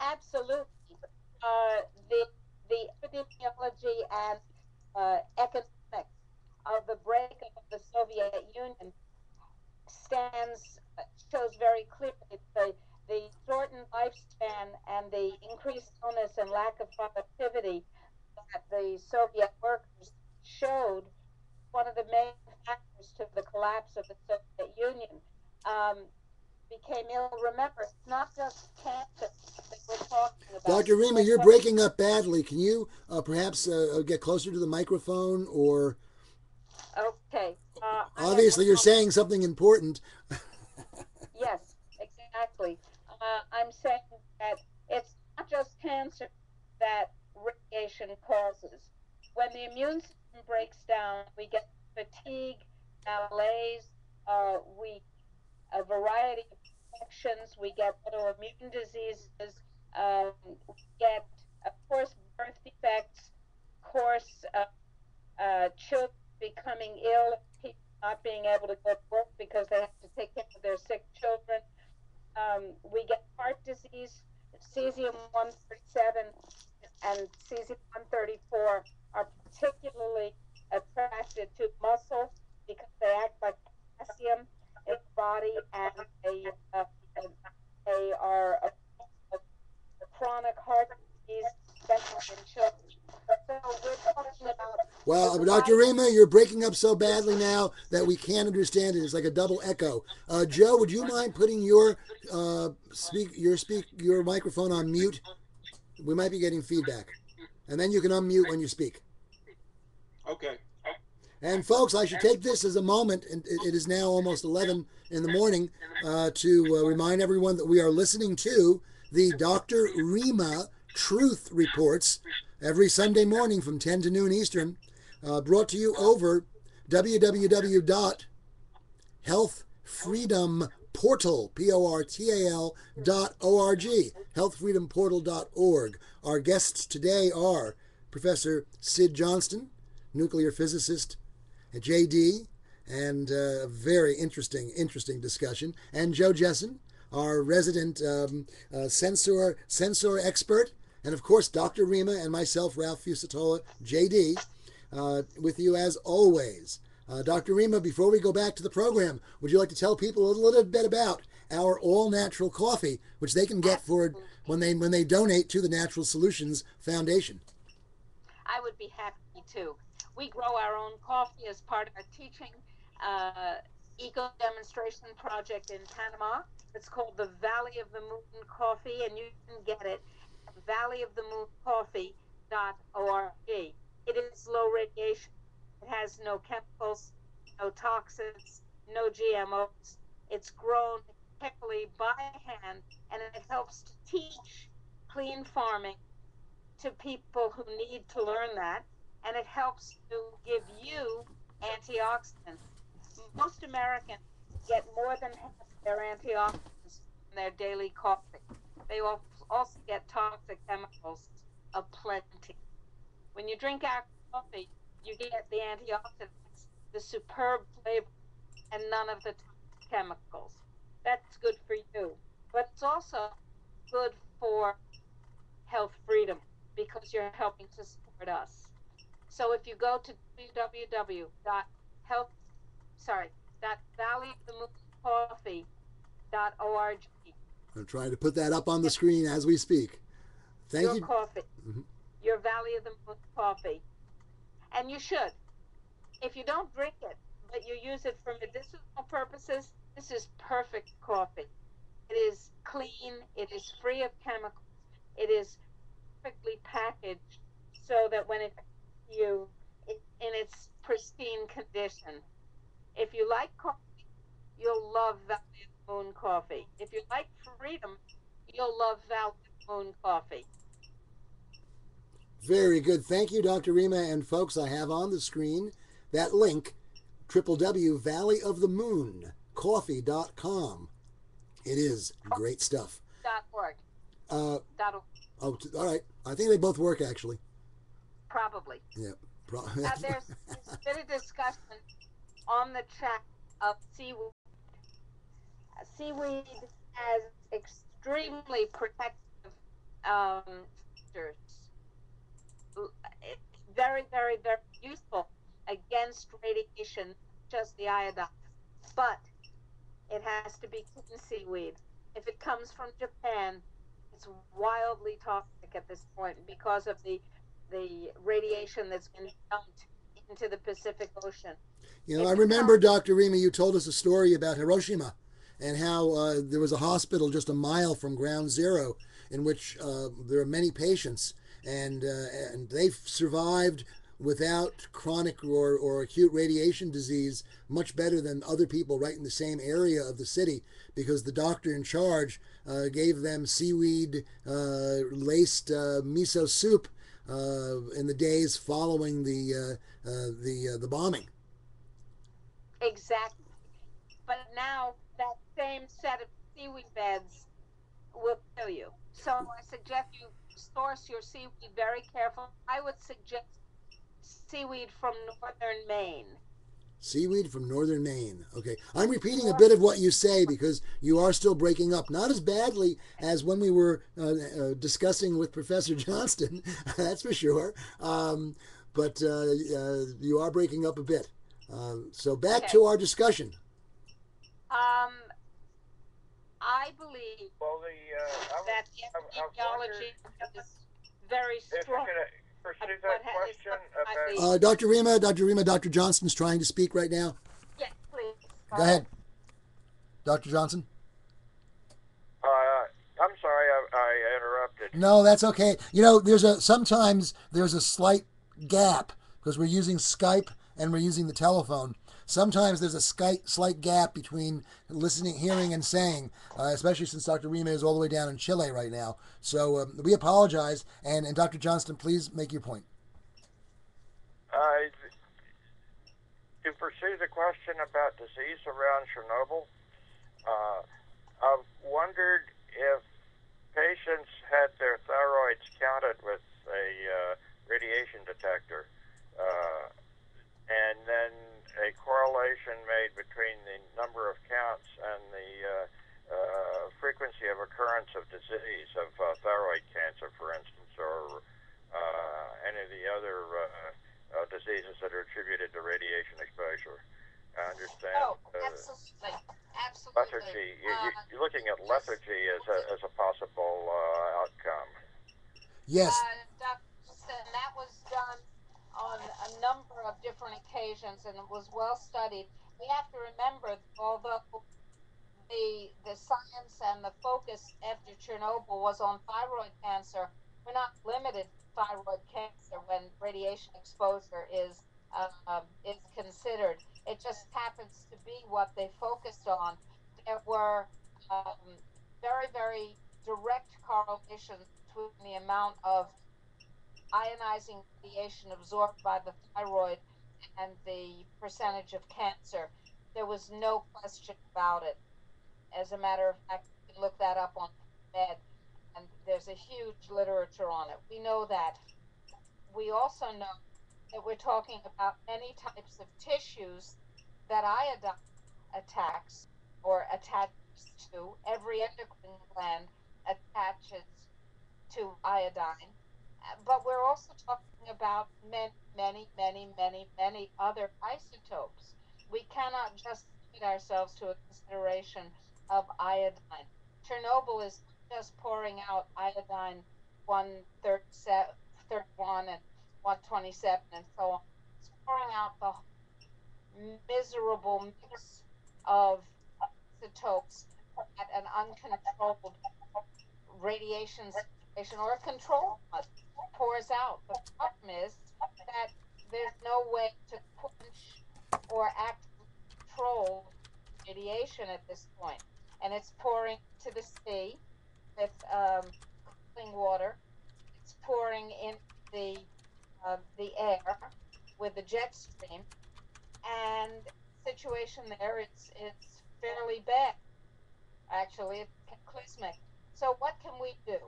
B: Absolutely. The epidemiology and economics of the breakup of the Soviet Union shows very clearly the shortened lifespan and the increased illness and lack of productivity that the Soviet workers showed one of the main factors to the collapse of the Soviet Union. Became ill. Remember, it's not just cancer that we're talking about.
A: Dr. Rima, you're breaking up badly. Can you perhaps get closer to the microphone or...
B: Okay.
A: Obviously, you're saying something important.
B: Yes, exactly. I'm saying that it's not just cancer that radiation causes. When the immune system breaks down, we get fatigue, malaise, a variety of infections, we get autoimmune diseases, we get, of course, birth defects, of course, children becoming ill, people not being able to go to work because they have to take care of their sick children. We get heart disease, cesium-137 and cesium-134 are particularly attracted to muscle because they act like potassium. in the body, and they are a chronic heart disease, especially in children. So we're talking about.
A: Well, Dr. Rima, you're breaking up so badly now that we can't understand it. It's like a double echo. Joe, would you mind putting your your microphone on mute? We might be getting feedback, and then you can unmute when you speak.
C: Okay.
A: And folks, I should take this as a moment, and it is now almost 11 in the morning, to remind everyone that we are listening to the Dr. Rima Truth Reports every Sunday morning from 10 to noon Eastern, brought to you over www.healthfreedomportal.org, healthfreedomportal.org. Our guests today are Professor Sid Johnston, nuclear physicist at JD, and a very interesting discussion. And Joe Jesson, our resident sensor expert, and of course Dr. Rima and myself, Ralph Fusatola, JD, with you as always. Dr. Rima, before we go back to the program, would you like to tell people a little bit about our all-natural coffee, which they can get for when they donate to the Natural Solutions Foundation?
B: I would be happy to. We grow our own coffee as part of our teaching eco demonstration project in Panama. It's called the Valley of the Moon Coffee, and you can get it at valleyofthemooncoffee.org. It is low radiation. It has no chemicals, no toxins, no GMOs. It's grown carefully by hand, and it helps to teach clean farming to people who need to learn that, and it helps to give you antioxidants. Most Americans get more than half their antioxidants from their daily coffee. They also get toxic chemicals aplenty. When you drink our coffee, you get the antioxidants, the superb flavor, and none of the toxic chemicals. That's good for you, but it's also good for health freedom, because you're helping to support us. So if you go to www.valleyofthemooncoffee.org.
A: I'm trying to put that up on the screen as we speak. Thank you.
B: Your coffee, your Valley of the Moon coffee. And you should. If you don't drink it, but you use it for medicinal purposes, this is perfect coffee. It is clean, it is free of chemicals, it is perfectly packaged so that when it comes to you, it's in its pristine condition. If you like coffee, you'll love Valley of the Moon coffee. If you like freedom, you'll love Valley of the Moon coffee.
A: Very good. Thank you, Dr. Rima. And folks, I have on the screen that link, www.valleyofthemooncoffee.com. It is great stuff.
B: .org.
A: Oh, all right. I think they both work, actually.
B: Probably.
A: Yeah.
B: There's been a discussion on the chat of seaweed. Seaweed has extremely protective features. It's very, very, very useful against radiation, just the iodine. But it has to be clean seaweed. If it comes from Japan, it's wildly toxic at this point because of the radiation that's been dumped into the Pacific Ocean.
A: You know, I remember, Dr. Rima, you told us a story about Hiroshima and how there was a hospital just a mile from ground zero in which there are many patients, and they've survived without chronic or acute radiation disease much better than other people right in the same area of the city, because the doctor in charge gave them seaweed laced miso soup in the days following the bombing.
B: Exactly. But now that same set of seaweed beds will kill you. So I suggest you source your seaweed very carefully. I would suggest seaweed from northern Maine.
A: Seaweed from northern Maine. Okay. I'm repeating a bit of what you say because you are still breaking up. Not as badly as when we were discussing with Professor Johnston, that's for sure. But you are breaking up a bit. So back to our discussion.
B: Um, I believe
D: Well,
B: that
D: I've wondered
B: epidemiology is very
D: if I
B: strong.
D: could pursue
B: What
D: that question
B: I
D: about.
B: believe.
A: Dr. Rima, Dr. Johnston's trying to speak right now.
B: Yes, please. Go
A: Go
B: ahead.
A: ahead, Dr. Johnston.
D: I'm sorry, I interrupted.
A: No, that's okay. Sometimes there's a slight gap because we're using Skype and we're using the telephone. Sometimes there's a slight gap between listening, hearing, and saying, especially since Dr. Rima is all the way down in Chile right now. So we apologize. And Dr. Johnston, please make your point.
D: To pursue the question about disease around Chernobyl, I've wondered if patients had their thyroids counted with a radiation detector, and then a correlation made between the number of counts and the frequency of occurrence of disease, of thyroid cancer, for instance, or any of the other diseases that are attributed to radiation exposure. I understand.
B: Oh, absolutely. Absolutely.
D: Lethargy. You're looking at lethargy as a possible outcome.
A: Yes.
B: Dr. Jesson, that was done on a number of different occasions and it was well studied. We have to remember, although the science and the focus after Chernobyl was on thyroid cancer, we're not limited to thyroid cancer when radiation exposure is considered. It just happens to be what they focused on. There were very, very direct correlations between the amount of ionizing radiation absorbed by the thyroid and the percentage of cancer. There was no question about it. As a matter of fact, you can look that up on PubMed, and there's a huge literature on it. We know that. We also know that we're talking about many types of tissues that iodine attacks or attaches to. Every endocrine gland attaches to iodine. But we're also talking about many, many, many, many, many other isotopes. We cannot just limit ourselves to a consideration of iodine. Chernobyl is just pouring out iodine 131 and 127 and so on. It's pouring out the miserable mix of isotopes at an uncontrolled radiation situation or a controlled one pours out. The problem is that there's no way to quench or actively control radiation at this point. And it's pouring to the sea with cooling water. It's pouring in the air with the jet stream, and the situation there it's fairly bad. Actually, it's cataclysmic. So what can we do?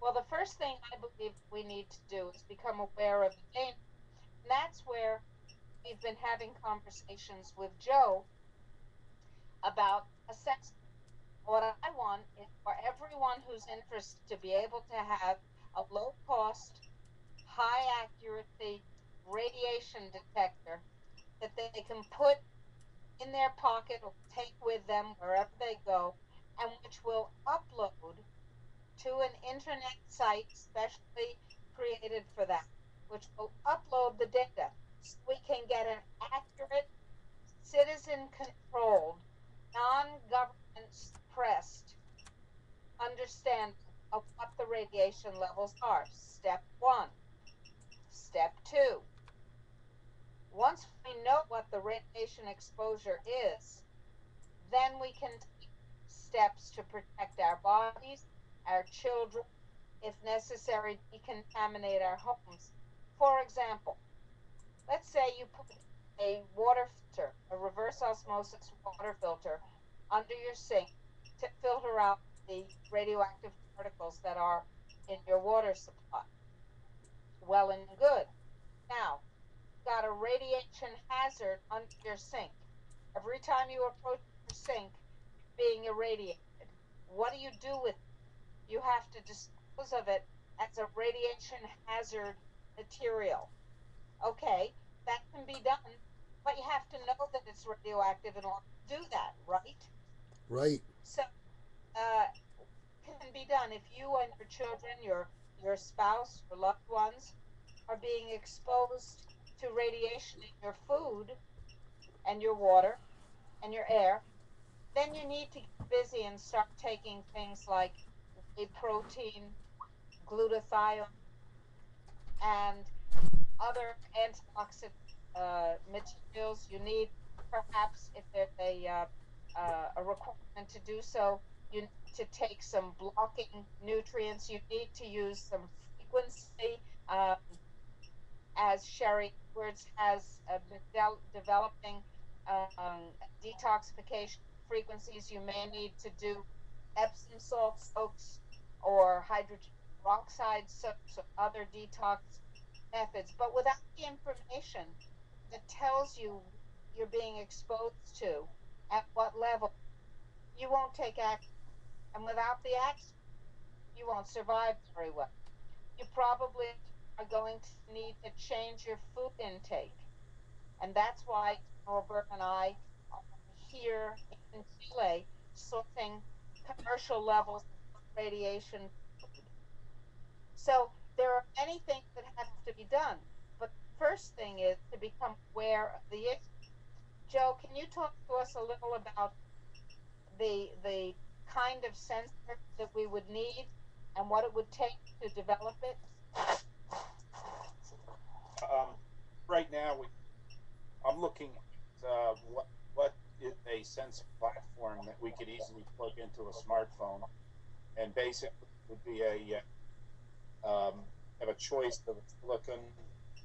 B: Well, the first thing I believe we need to do is become aware of the danger. And that's where we've been having conversations with Joe about assessment. What I want is for everyone who's interested to be able to have a low cost, high accuracy radiation detector that they can put in their pocket or take with them wherever they go, and which will upload to an internet site specially created for that, which will upload the data so we can get an accurate, citizen controlled, non government suppressed understanding of what the radiation levels are. Step one. Step two. Once we know what the radiation exposure is, then we can take steps to protect our bodies, our children, if necessary, decontaminate our homes. For example, let's say you put a water filter, a reverse osmosis water filter, under your sink to filter out the radioactive particles that are in your water supply. Well and good. Now, you've got a radiation hazard under your sink. Every time you approach your sink, you're being irradiated. What do you do with it? You have to dispose of it as a radiation hazard material. Okay, that can be done, but you have to know that it's radioactive in order to do that, right?
A: Right.
B: So, can be done if you and your children, your spouse, your loved ones are being exposed to radiation in your food and your water and your air, then you need to get busy and start taking things like whey protein, glutathione, and other antioxidant materials. You need, perhaps, if there's a requirement to do so, you need to take some blocking nutrients. You need to use some frequency, as Sherry Edwards has been developing detoxification frequencies. You may need to do Epsom salt soaks or hydrogen peroxide soaks or other detox methods. But without the information that tells you you're being exposed to, at what level, you won't take action. And without the action, you won't survive very well. You probably are going to need to change your food intake. And that's why Robert and I are here in Chile sourcing commercial levels of radiation. So there are many things that have to be done. But the first thing is to become aware of the issue. Joe, can you talk to us a little about the kind of sensor that we would need and what it would take to develop it?
C: Um, right now, I'm looking at what is a sensor platform that we could easily plug into a smartphone, and basically would be have a choice of a silicon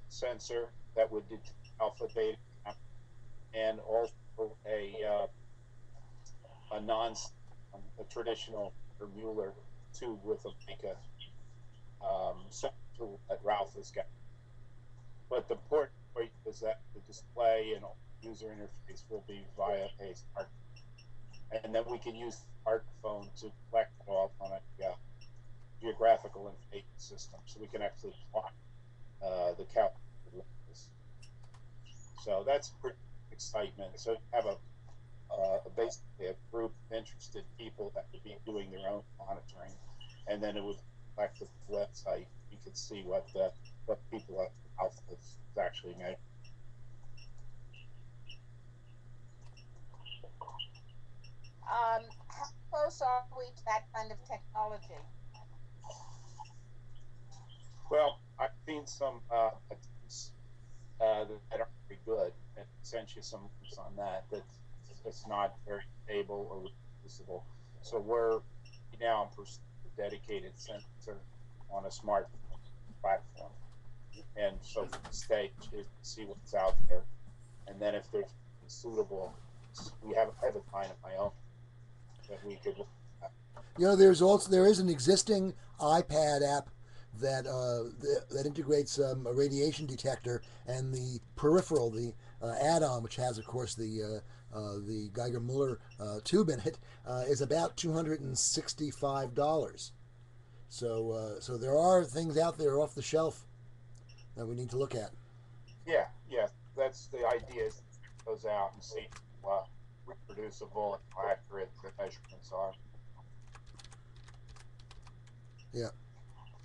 C: sensor that would detect alpha, beta, and also a non a traditional Mueller tube with a mica sensor that Ralph has got. But the important point is that the display and user interface will be via a smartphone, and then we can use the smartphone to collect it all on a geographical information system, so we can actually plot the calculated levels. So that's pretty excitement. So you have basically a group of interested people that would be doing their own monitoring, and then it would back to the website. You could see what people at Alpha is actually measuring.
B: How close are we to that kind of technology?
C: Well, I've seen some attempts that are very good, and sent you some links on that. That it's not very stable or reproducible. So we're now pursuing a dedicated sensor on a smartphone platform, and so for the stage is to see what's out there, and then if there's suitable, I have a client of my own that we could look at.
A: You know, there is an existing iPad app that that integrates a radiation detector and the peripheral, the add-on, which has, of course, the Geiger-Muller tube in it, is about $265. So there are things out there off the shelf that we need to look at.
C: Yeah, yeah, that's the idea. Is it goes out and see how reproducible and how accurate the measurements are.
A: Yeah.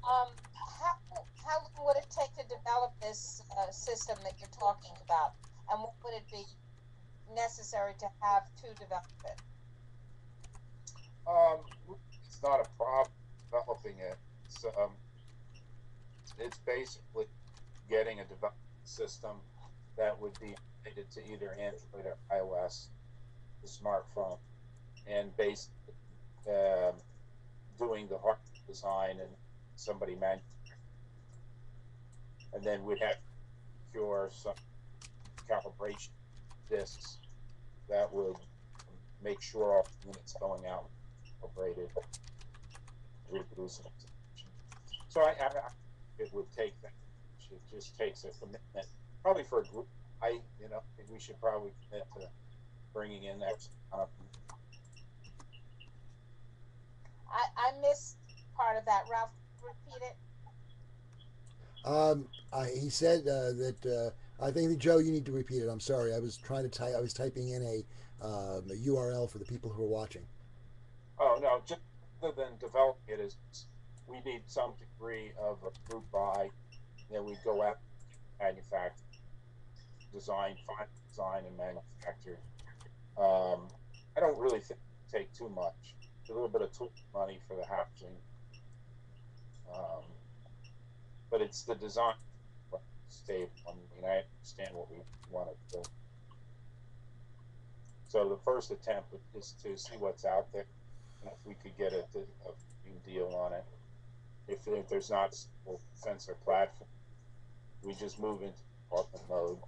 B: How long would it take to develop this system that you're talking about, and what would it be necessary to have to develop it?
C: Um, it's not a problem developing it. It's basically getting a development system that would be related to either Android or iOS, the smartphone, and basically um, doing the hardware design and somebody manufacturing, and then we'd have to procure some calibration discs that would make sure all units going out calibrated, reproducible. So it would take that. It just takes a commitment, probably for a group. I think we should probably commit to bringing in that.
B: I missed part of that. Ralph, repeat it.
A: He said that I think, Joe, you need to repeat it. I'm sorry. I was trying to type. I was typing in a URL for the people who are watching.
C: Oh no, just other than developing it is we need some degree of a group buy. Then we go out and manufacture, find design and manufacture. I don't really think it take too much. A little bit of tool money for the housing, um, but it's the design stable. I mean, I understand what we want to do. So the first attempt is to see what's out there, and if we could get a deal on it. If there's not a sensor platform, we just move into development mode,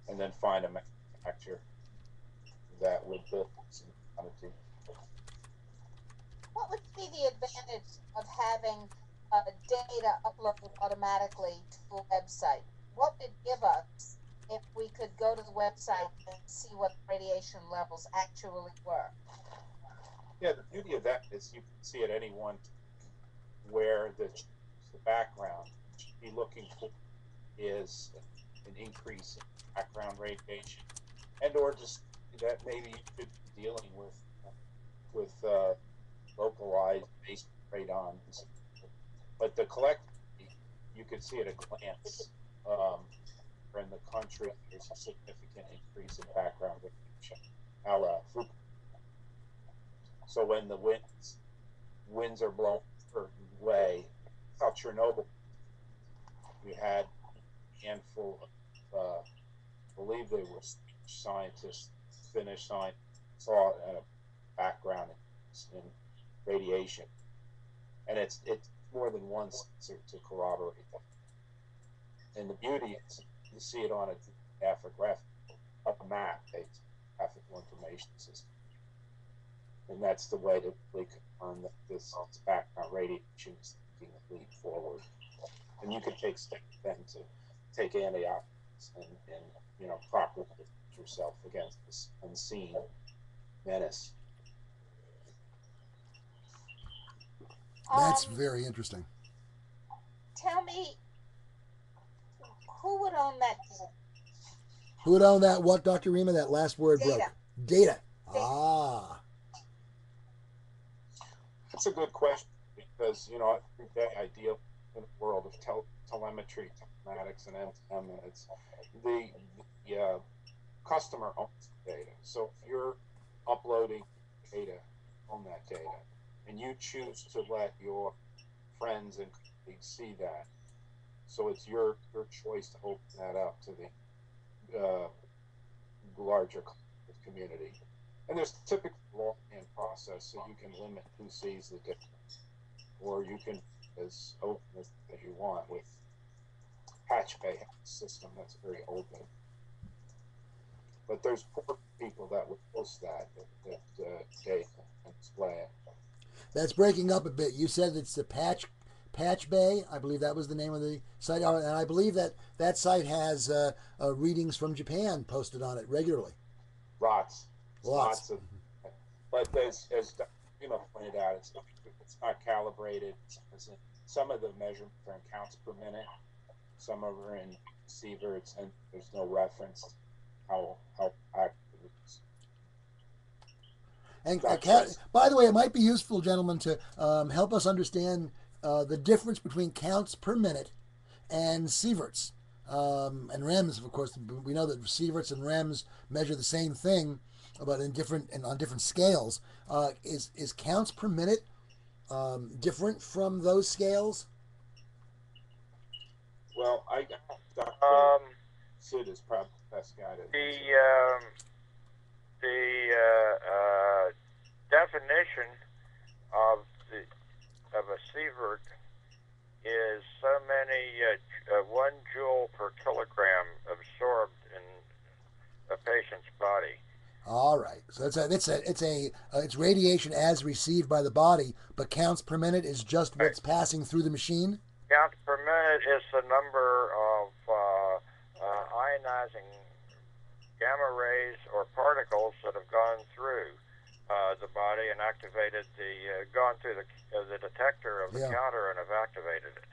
C: and then find a manufacturer that would build some quantity.
B: What would be the advantage of having data uploaded automatically to a website? What would it give us if we could go to the website and see what the radiation levels actually were?
C: Yeah, the beauty of that is you can see at any one where the background you should be looking for is an increase in background radiation, and or just that maybe you should be dealing with localized base radons. But the collect, you could see at a glance. In the country, there's a significant increase in background radiation. So when the winds are blowing a certain way, how Chernobyl, you had a handful of, I believe they were Finnish scientists, saw a background in radiation, and it's more than one sensor to corroborate that. And the beauty is you see it on a map, a graphical information system. And that's the way to really confirm that this background radiation is taking a leap forward. And you can take steps then to take antioxidants and properly protect yourself against this unseen menace.
A: That's very interesting.
B: Tell me, who would own that data?
A: Who would own that? What, Dr. Rima? That last word
B: Data.
A: broke. Data. Ah.
C: That's a good question because, I think that ideal in the world of telemetry, telematics, and MTM, it's the customer owns the data. So if you're uploading data on that data and you choose to let your friends and colleagues see that, so it's your choice to open that up to the larger community. And there's typically a law-in process, so you can limit who sees the data, or you can as open as you want with Patch Bay system that's very open. But there's poor people that would post that data and display it.
A: That's breaking up a bit. You said it's the Patch Bay. I believe that was the name of the site, and I believe that site has readings from Japan posted on it regularly.
C: Lots of, but as pointed out, it's not calibrated. Some of the measurements are in counts per minute, some are in sieverts, and there's no reference to how accurate it is.
A: And by the way, it might be useful, gentlemen, to help us understand the difference between counts per minute and sieverts and REMs. Of course, we know that sieverts and REMs measure the same thing, but on different scales. Is counts per minute different from those scales?
C: Well, Dr. Sid is probably the best guy to
D: the definition of a sievert is so many 1 joule per kilogram absorbed in a patient's body.
A: All right, so it's radiation as received by the body, but counts per minute is just what's passing through the machine.
D: Counts per minute is the number of ionizing gamma rays or particles that have gone through the body and gone through the detector of the counter and have activated it.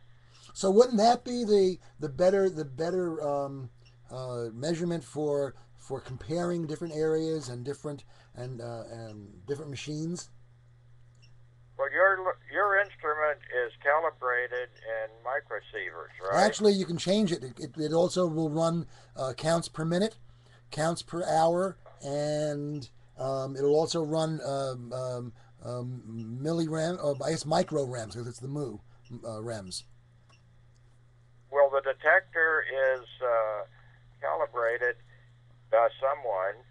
A: So wouldn't that be the better measurement for comparing different areas and different machines?
D: Well, your instrument is calibrated in microsieverts, right?
A: Actually, you can change it. It also will run counts per minute, counts per hour, and it'll also run millirem, or I guess micro rems, because it's the rems.
D: Well, the detector is calibrated by someone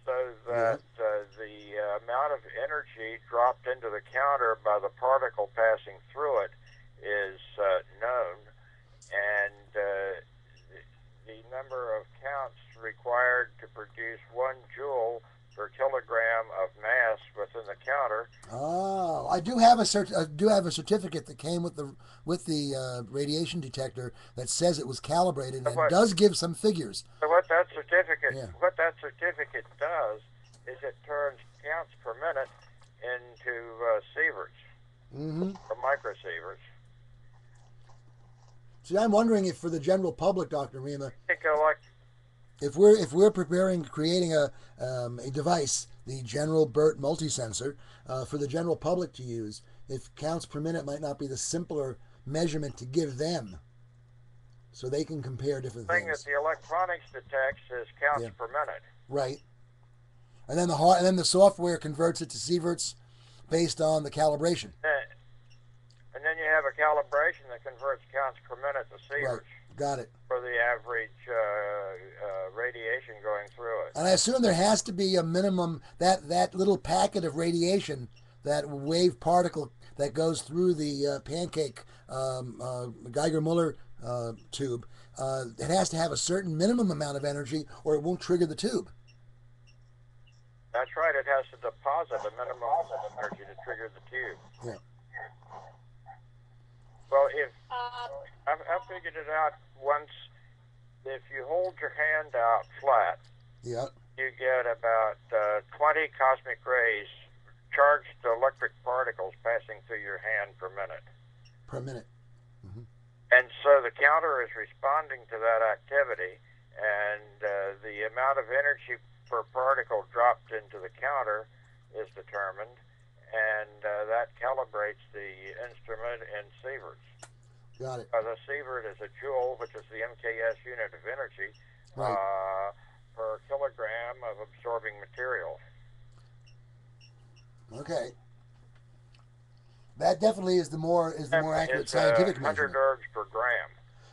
D: so that the amount of energy dropped into the counter by the particle passing through it is known, and the number of counts required to produce 1 joule per kilogram of mass within the counter.
A: Oh, I do have a certificate that came with the radiation detector that says it was calibrated, and it does give some figures.
D: So what that certificate does is it turns counts per minute into sieverts, or microsieverts.
A: See, I'm wondering if for the general public, Dr. Rima, if we're creating a device, the General BERT multisensor, for the general public to use, if counts per minute might not be the simpler measurement to give them, so they can compare different things.
D: The thing that the electronics detects is counts per minute.
A: Right. And then the software converts it to sieverts based on the calibration.
D: And then you have a calibration that converts counts per minute to sieverts.
A: Right. Got it.
D: For the average radiation going through it.
A: And I assume there has to be a minimum, that little packet of radiation, that wave particle that goes through the pancake Geiger-Muller tube, it has to have a certain minimum amount of energy or it won't trigger the tube.
D: That's right. It has to deposit a minimum amount of energy to trigger the tube.
A: Yeah.
D: Well, I figured it out once. If you hold your hand out flat, you get about 20 cosmic rays, charged electric particles passing through your hand per minute.
A: Per minute. Mm-hmm.
D: And so the counter is responding to that activity, and the amount of energy per particle dropped into the counter is determined, and that calibrates the instrument in sieverts.
A: Got it.
D: The sievert is a joule, which is the MKS unit of energy, per kilogram of absorbing material.
A: Okay. That definitely is the more accurate scientific
D: 100
A: measurement.
D: ergs per gram.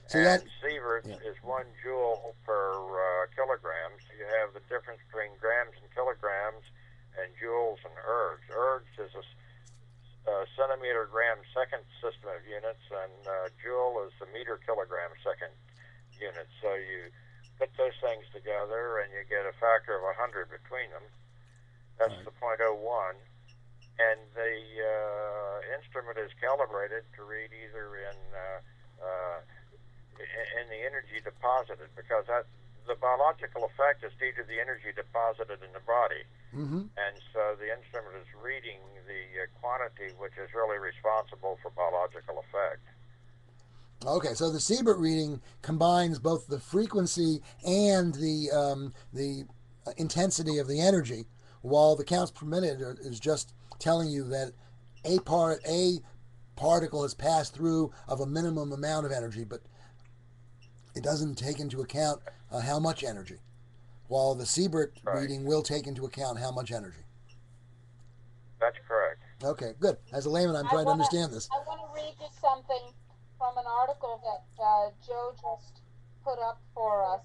A: So
D: and sievert is 1 joule per kilogram. So you have the difference between grams and kilograms and joules and ergs. Ergs is a centimeter gram second system of units, and joule is the meter kilogram second unit. So you put those things together and you get a factor of 100 between them. That's the 0.01. And the instrument is calibrated to read either in the energy deposited, because the biological effect is due to the energy deposited in the body.
A: Mm-hmm.
D: And so the instrument is reading the quantity which is really responsible for biological effect.
A: Okay, so the sievert reading combines both the frequency and the intensity of the energy, while the counts per minute is just telling you that a particle has passed through of a minimum amount of energy, but it doesn't take into account how much energy, while the sievert reading will take into account how much energy.
D: That's correct.
A: Okay, good. As a layman, I'm trying to understand this.
B: I want to read you something from an article that Joe just put up for us.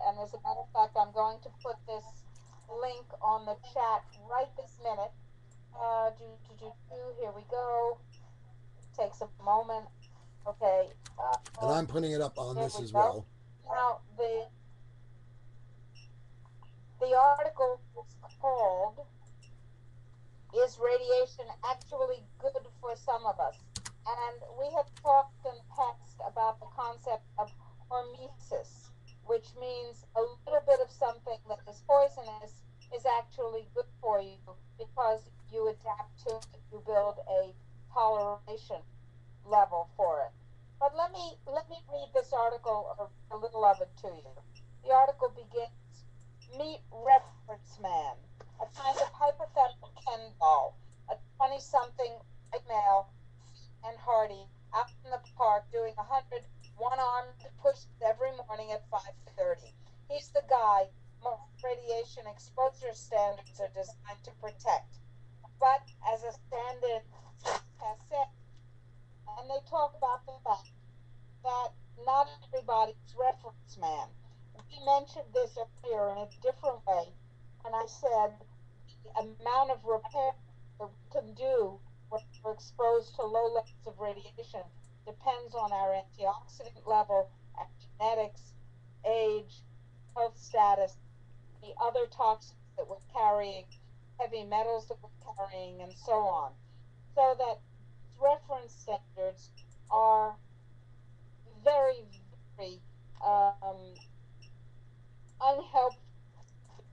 B: And as a matter of fact, I'm going to put this link on the chat right this minute. Here we go. Takes a moment. Okay.
A: And I'm putting it up on this as
B: go.
A: well.
B: Now, the article is called, "Is Radiation Actually Good for Some of Us?" And we have talked in the past about the concept of hormesis, which means a little bit of something that is poisonous is actually good for you because you adapt to it, you build a toleration level for it. But let me read this article a little of it to you. The article begins, meet reference man, a kind of hypothetical Ken doll, a 20-something white male, and Hardy out in the park doing 100 one-armed pushes every morning at 5:30. He's the guy most radiation exposure standards are designed to protect. But as a stand-in has said, and they talk about the fact that not everybody's reference man. We mentioned this earlier in a different way when I said the amount of repair that we can do when we're exposed to low levels of radiation depends on our antioxidant level, our genetics, age, health status, the other toxins that we're carrying, heavy metals that we're carrying, and so on. So that reference standards are very, very unhelpful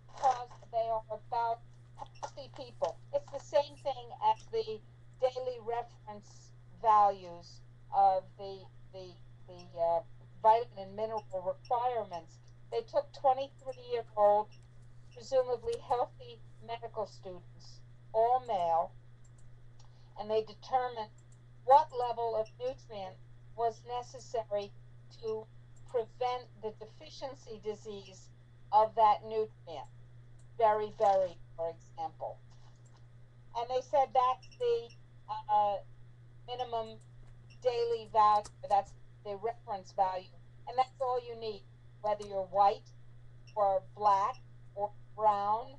B: because they are about healthy people. It's the same thing as the daily reference values of the vitamin and mineral requirements. They took 23-year-old, presumably healthy medical students, all male, and they determined what level of nutrient was necessary to prevent the deficiency disease of that nutrient. Beriberi, for example. And they said that's the minimum daily value, that's the reference value. And that's all you need, whether you're white or black or brown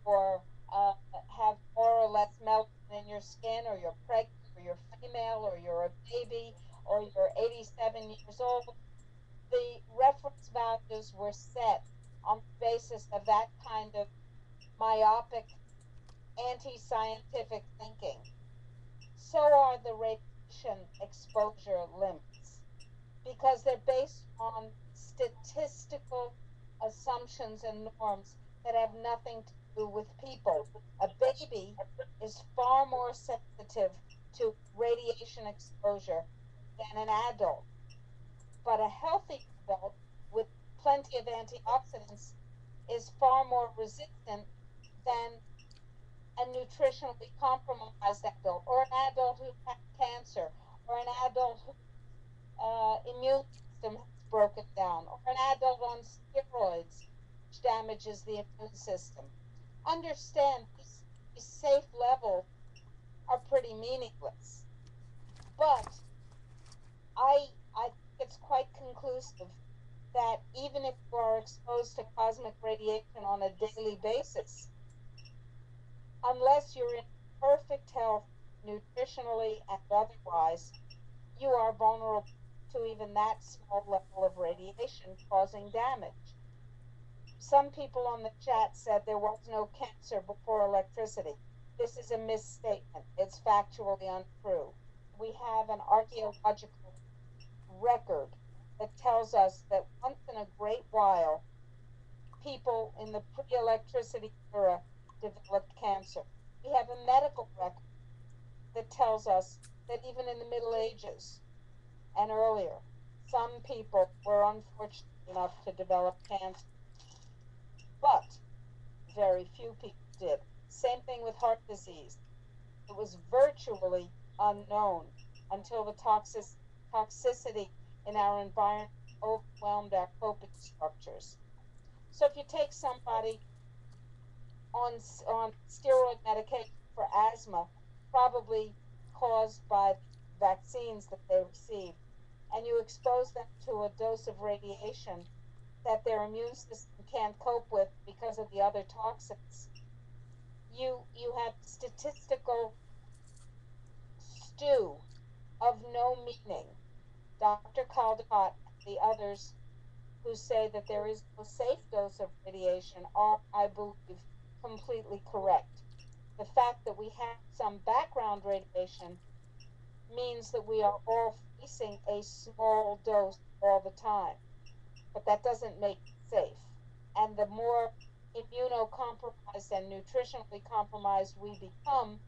B: or have more or less melanin in your skin, or you're pregnant, or you're female, or you're a baby, or you're 87 years old. The reference values were set on the basis of that kind of myopic, anti-scientific thinking. So are the radiation exposure limits, because they're based on statistical assumptions and norms that have nothing to do with people. A baby is far more sensitive to radiation exposure than an adult, but a healthy adult with plenty of antioxidants is far more resistant than a nutritionally compromised adult, or an adult who had cancer, or an adult whose immune system has broken down, or an adult on steroids, which damages the immune system. Understand these safe levels are pretty meaningless, but I think it's quite conclusive that even if you are exposed to cosmic radiation on a daily basis, unless you're in perfect health, nutritionally and otherwise, you are vulnerable to even that small level of radiation causing damage. Some people on the chat said there was no cancer before electricity. This is a misstatement. It's factually untrue. We have an archaeological record that tells us that once in a great while, people in the pre-electricity era developed cancer. We have a medical record that tells us that even in the Middle Ages and earlier, some people were unfortunate enough to develop cancer, but very few people did. Same thing with heart disease. It was virtually unknown until the toxicity in our environment overwhelmed our coping structures. So if you take somebody on steroid medication for asthma, probably caused by vaccines that they received, and you expose them to a dose of radiation that their immune system can't cope with because of the other toxins, you have statistical stew of no meaning. Dr. Caldecott and the others who say that there is no safe dose of radiation are, I believe, completely correct. The fact that we have some background radiation means that we are all facing a small dose all the time, but that doesn't make it safe. And the more immunocompromised and nutritionally compromised we become,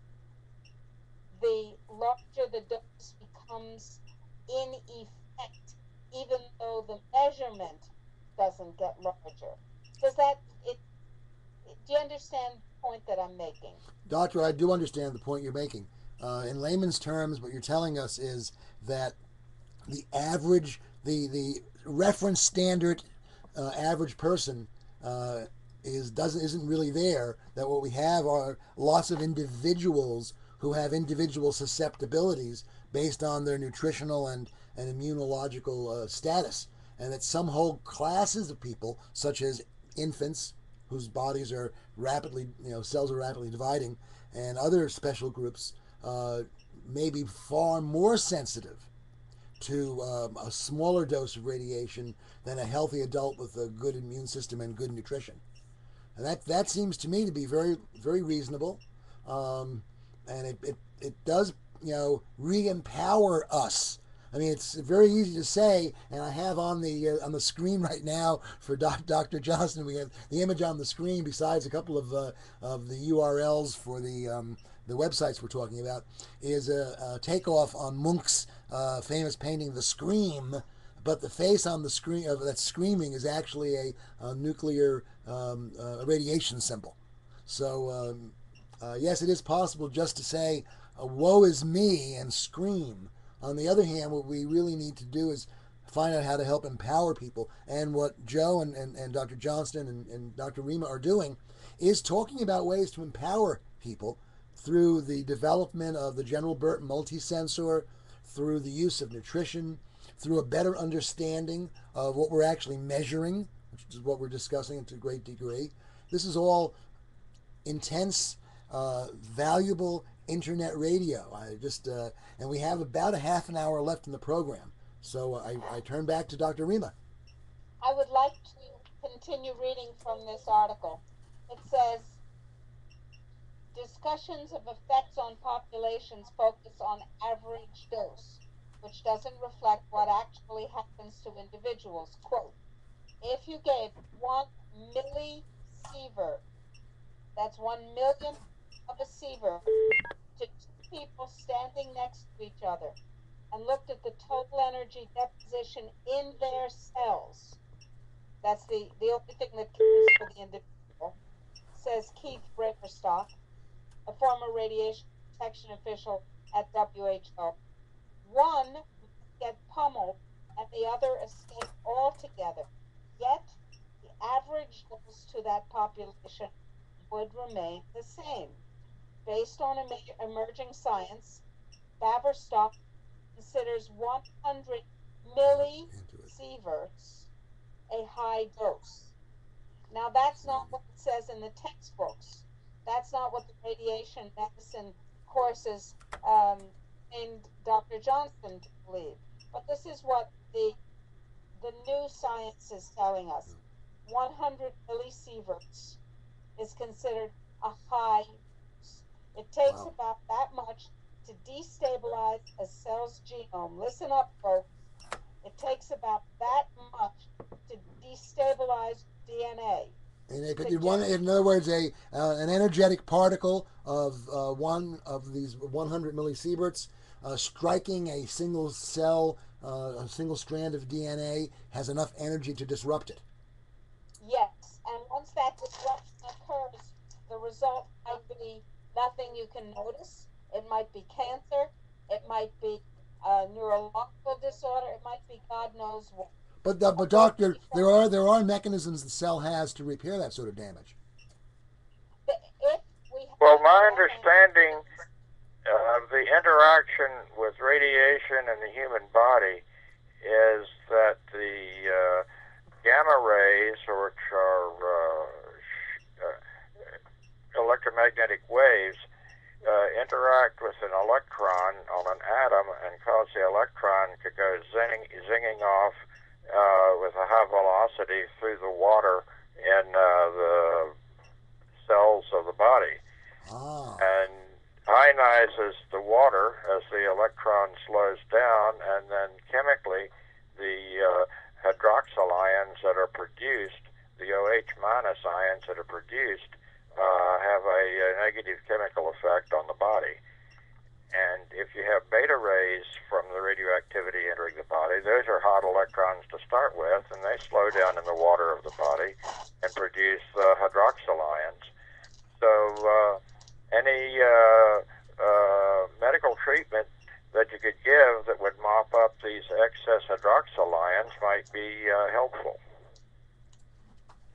B: the larger the dose becomes in effect even though the measurement doesn't get larger. Does that, do you understand the point that I'm making?
A: Doctor, I do understand the point you're making. In layman's terms, what you're telling us is that the average, the reference standard average person isn't really there. That what we have are lots of individuals who have individual susceptibilities based on their nutritional and immunological status, and that some whole classes of people, such as infants, whose bodies are rapidly, cells are rapidly dividing, and other special groups may be far more sensitive to a smaller dose of radiation than a healthy adult with a good immune system and good nutrition. And that seems to me to be very, very reasonable, and it does re-empower us. I mean, it's very easy to say, and I have on the screen right now for Dr. Johnston. We have the image on the screen besides a couple of the URLs for the websites we're talking about, is a takeoff on Munch's famous painting, The Scream. But the face on the screen of that screaming is actually a nuclear radiation symbol. So yes, it is possible just to say, "Woe is me," and scream. On the other hand, what we really need to do is find out how to help empower people. And what Joe and Dr. Johnston and Dr. Rima are doing is talking about ways to empower people through the development of the General Burt multisensor, through the use of nutrition, through a better understanding of what we're actually measuring, which is what we're discussing to a great degree. This is all intense, valuable internet radio. And we have about a half an hour left in the program. So I turn back to Dr. Rima.
B: I would like to continue reading from this article. It says, discussions of effects on populations focus on average dose, which doesn't reflect what actually happens to individuals. Quote, if you gave 1 millisievert, that's 1 millionth of a sievert, to 2 people standing next to each other and looked at the total energy deposition in their cells, that's the only thing that counts for the individual, says Keith Rakerstock, a former radiation protection official at WHO. One would get pummeled and the other escape altogether. Yet, the average dose to that population would remain the same. Based on emerging science, Baverstock considers 100 millisieverts a high dose. Now, that's not what it says in the textbooks. That's not what the radiation medicine courses and Dr. Johnston believe. But this is what the new science is telling us. 100 millisieverts is considered a high dose. It takes about that much to destabilize a cell's genome. Listen up, folks. It takes about that much to destabilize DNA.
A: In other words, an energetic particle of one of these 100 millisieverts striking a single cell, a single strand of DNA has enough energy to disrupt it.
B: Yes, and once that disruption occurs, the result might be nothing you can notice. It might be cancer. It might be a neurological disorder. It might be God knows what.
A: But doctor, there are mechanisms the cell has to repair that sort of damage.
D: Well, my understanding of the interaction with radiation in the human body is that the gamma rays, which are electromagnetic waves, interact with an electron on an atom and cause the electron to go zinging off with a high velocity through the water in the cells of the body. And ionizes the water as the electron slows down, and then chemically the hydroxyl ions that are produced, the OH minus ions that are produced, have a negative chemical effect on the body. And if you have beta rays from the radioactivity entering the body, those are hot electrons to start with, and they slow down in the water of the body and produce hydroxyl ions. So any medical treatment that you could give that would mop up these excess hydroxyl ions might be helpful.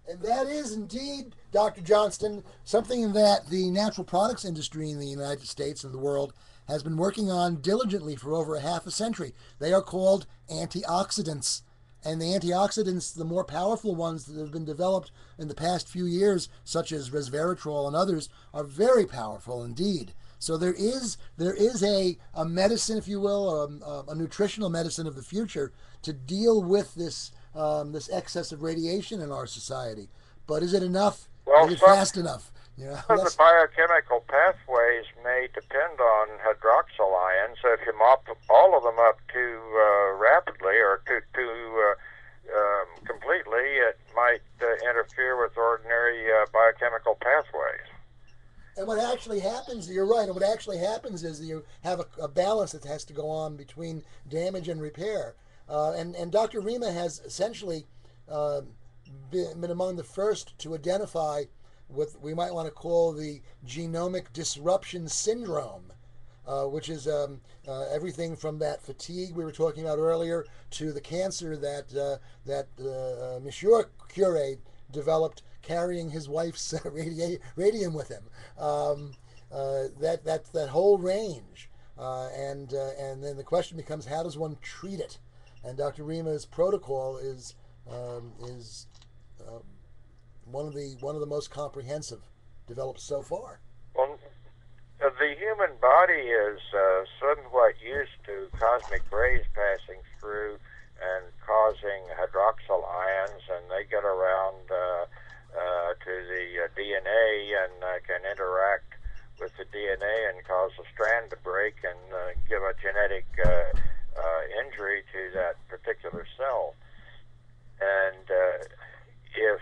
A: And that is indeed, Dr. Johnston, something that the natural products industry in the United States and the world has been working on diligently for over a half a century. They are called antioxidants. And the antioxidants, the more powerful ones that have been developed in the past few years, such as resveratrol and others, are very powerful indeed. So there is a medicine, if you will, a nutritional medicine of the future to deal with this excess of radiation in our society. But is it enough?
D: Well,
A: is it fast enough? You know,
D: some of the biochemical pathways may depend on hydroxyl ions. So if you mop all of them up too rapidly or too completely, it might interfere with ordinary biochemical pathways.
A: And what actually happens, you're right, and what actually happens is you have a balance that has to go on between damage and repair. And Dr. Rima has essentially been among the first to identify what we might want to call the genomic disruption syndrome, which is everything from that fatigue we were talking about earlier to the cancer that Monsieur Curie developed carrying his wife's radium with him. That whole range, and then the question becomes, how does one treat it? And Dr. Rima's protocol is one of the most comprehensive developed so far.
D: Well, the human body is somewhat used to cosmic rays passing through and causing hydroxyl ions, and they get around to the DNA and can interact with the DNA and cause a strand to break and give a genetic injury to that particular cell. And if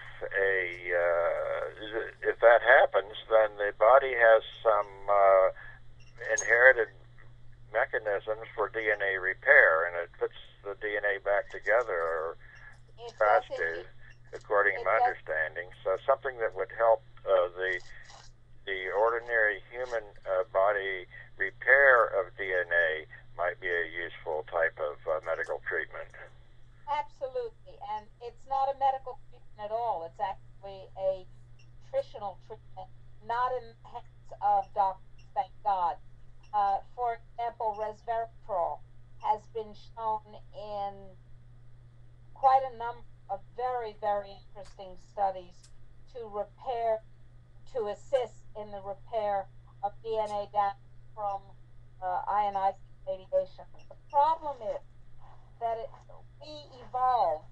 D: that happens, then the body has some inherited mechanisms for DNA repair, and it puts the DNA back together, or tries to, according to my understanding. So something that would help the ordinary human body repair of DNA might be a useful type of medical treatment.
B: Absolutely, and it's not a medical treatment at all. It's actually a nutritional treatment, not in the hands of doctors, thank God. For example, resveratrol has been shown in quite a number of very, very interesting studies to assist in the repair of DNA damage from ionizing radiation. The problem is that we evolved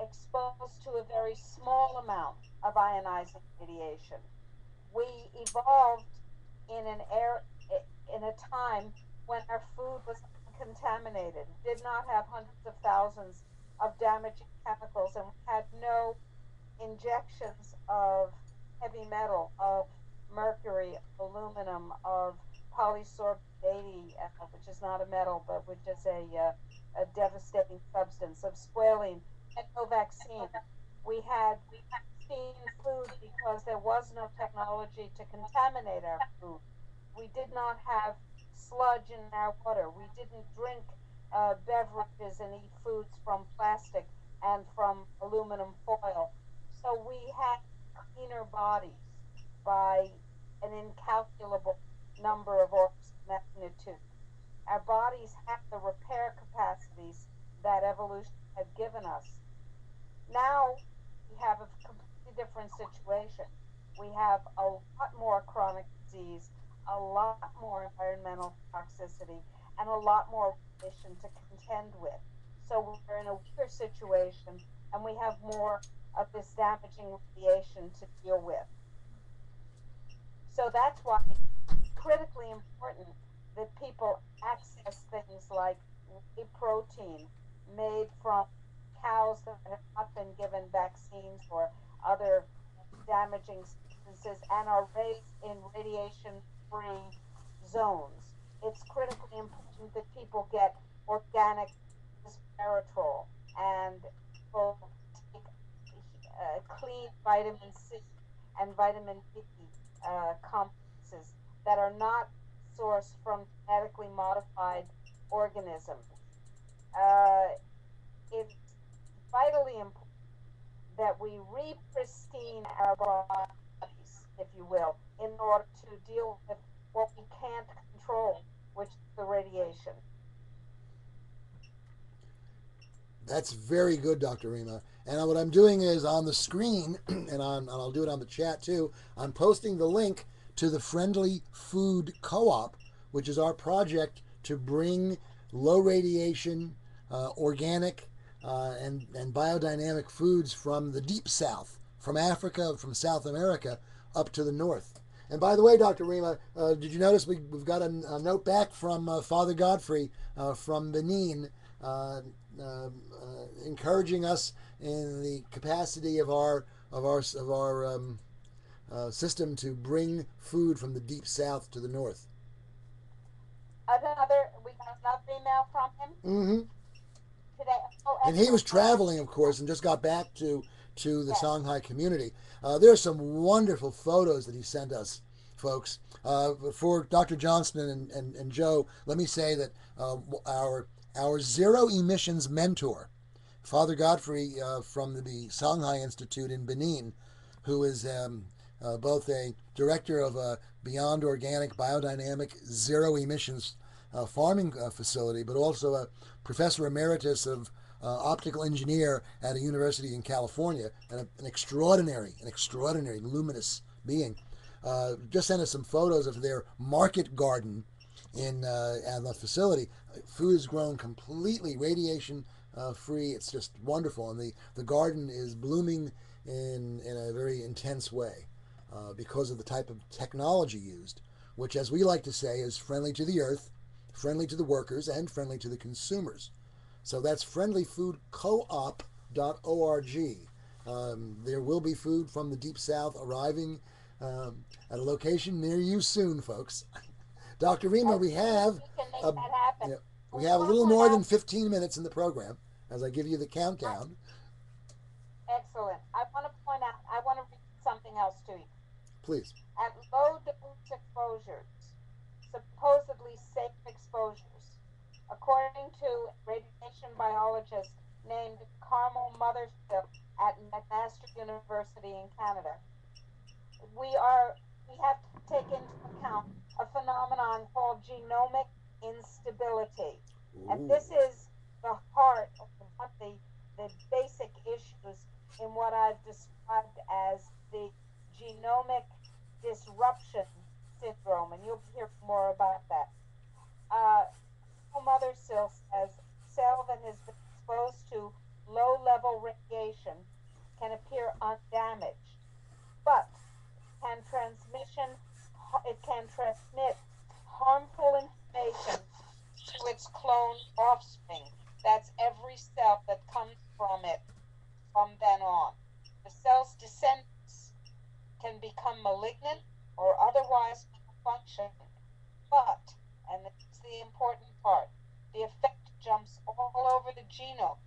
B: exposed to a very small amount of ionizing radiation. We evolved in a time when our food was contaminated, did not have hundreds of thousands of damaging chemicals, and we had no injections of heavy metal, of mercury, aluminum, of polysorbate 80, which is not a metal, but which is a devastating substance, of squalene, and no vaccine. We had clean food because there was no technology to contaminate our food. We did not have sludge in our water. We didn't drink beverages and eat foods from plastic and from aluminum foil. So we had cleaner bodies by an incalculable number of orders of magnitude. Our bodies have the repair capacities that evolution had given us. Now we have a completely different situation. We have a lot more chronic disease, a lot more environmental toxicity, and a lot more radiation to contend with. So we're in a weaker situation, and we have more of this damaging radiation to deal with. So that's why it's critically important that people access things like whey protein made from cows that have not been given vaccines or other damaging substances and are raised in radiation-free zones. it's critically important that people get organic resveratrol and people take clean vitamin C and vitamin D complexes that are not sourced from genetically modified organisms. It's vitally important that we re-pristine our bodies, if you will, in order to deal with what we can't control, which is the radiation.
A: That's very good, Dr. Rima. And what I'm doing is on the screen, and I'll do it on the chat too, I'm posting the link to the Friendly Food Co-op, which is our project to bring low radiation, organic, and biodynamic foods from the deep south, from Africa, from South America, up to the north. And by the way, Dr. Rima, did you notice we've got a note back from Father Godfrey from Benin, encouraging us in the capacity of our system to bring food from the deep south to the north.
B: We got another email from him.
A: Mm-hmm.
B: Today. Oh,
A: and he was traveling, of course, and just got back to the
B: yes.
A: Shanghai community. There are some wonderful photos that he sent us, folks. For Dr. Johnston and Joe, let me say that our zero emissions mentor, Father Godfrey from the Shanghai Institute in Benin, who is both a director of a Beyond Organic Biodynamic Zero Emissions farming facility, but also a professor emeritus of optical engineer at a university in California, and an extraordinary luminous being. Just sent us some photos of their market garden in the facility. Food is grown completely radiation free. It's just wonderful, and the garden is blooming in a very intense way because of the type of technology used, which, as we like to say, is friendly to the earth, friendly to the workers, and friendly to the consumers. So that's friendlyfoodcoop.org. There will be food from the Deep South arriving at a location near you soon, folks. Dr. Rima, we have we have a little more than 15 minutes in the program as I give you the countdown.
B: Excellent. I want to read something else to you.
A: Please.
B: At low dose exposures, supposedly safe exposures, according to radiation biologist named Carmel Mothersfield at McMaster University in Canada, we have to take into account a phenomenon called genomic instability.
A: Ooh.
B: And this is the heart of the basic issues in what I've described as the genomic disruption syndrome, and you'll hear more about that. Mothersfield says cell that has been exposed to low-level radiation can appear undamaged, but it can transmit harmful information to its cloned offspring. That's every cell that comes from it from then on. The cell's descendants can become malignant or otherwise malfunction, but, and this is the important part, the effect jumps all over the genome,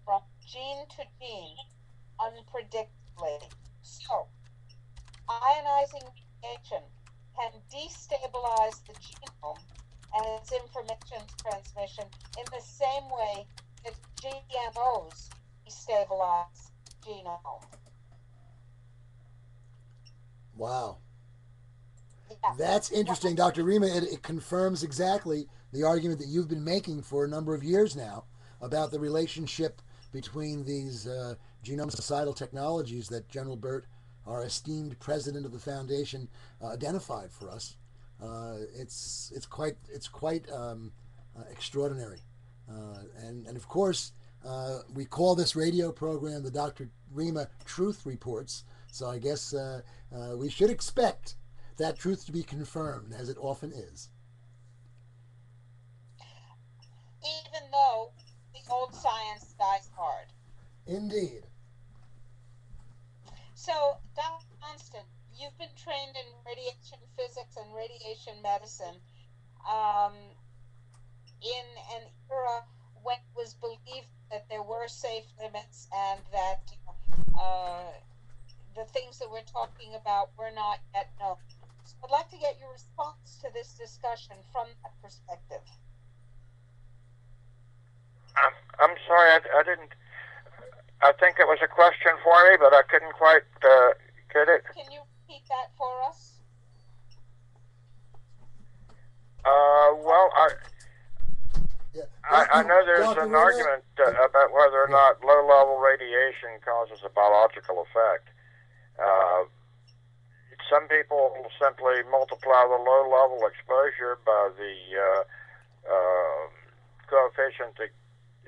B: from gene to gene, unpredictably. So, ionizing radiation can destabilize the genome and its information transmission in the same way that GMOs destabilize genome.
A: Wow.
B: Yeah.
A: That's interesting, Dr. Rima. It confirms exactly the argument that you've been making for a number of years now about the relationship between these genome-societal technologies that General Burt, our esteemed president of the foundation, identified for us. It's quite extraordinary, and of course we call this radio program the Dr. Rima Truth Reports. So I guess we should expect that truth to be confirmed, as it often is.
B: Even though the old science dies hard.
A: Indeed.
B: So, Dr. Johnston, you've been trained in radiation physics and radiation medicine. the things that we're talking about were not yet known. So I'd like to get your response to this discussion from that perspective.
D: I'm sorry, I didn't. I think it was a question for me, but I couldn't quite get it.
B: Can you repeat that for us?
D: Well,
A: Yeah.
D: I know there's
A: Dr.
D: an
A: Rima,
D: argument about whether or not low-level radiation causes a biological effect. Some people simply multiply the low-level exposure by the coefficient that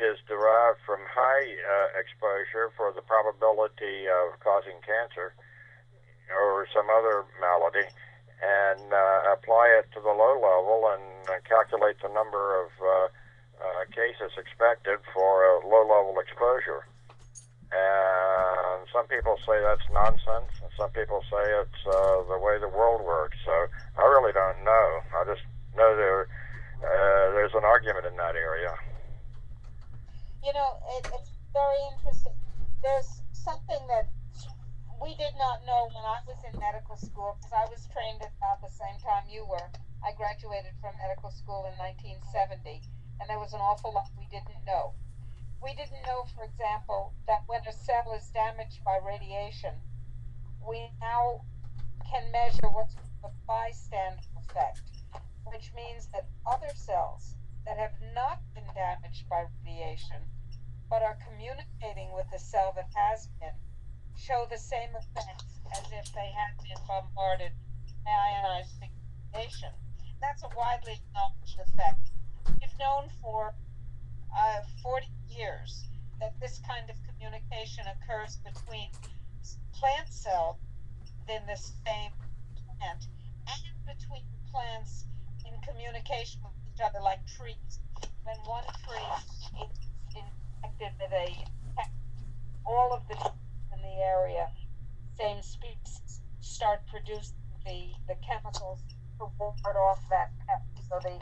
D: is derived from high exposure for the probability of causing cancer or some other malady, and apply it to the low level and calculate the number of cases expected for a low level exposure. And some people say that's nonsense, and some people say it's the way the world works. So I really don't know. I just know there's an argument in that area.
B: You know, it's very interesting. There's something that we did not know when I was in medical school, because I was trained at about the same time you were. I graduated from medical school in 1970, and there was an awful lot we didn't know. We didn't know, for example, that when a cell is damaged by radiation, we now can measure what's called a bystander effect, which means that other cells that have not been damaged by radiation but are communicating with the cell that has been show the same effects as if they had been bombarded by ionized radiation. That's a widely acknowledged effect. We've known for 40 years that this kind of communication occurs between plant cells within the same plant and between plants in communication with each other, like trees. When one tree is infected with all of the trees in the area, same species, start producing the chemicals to ward off that pest, so the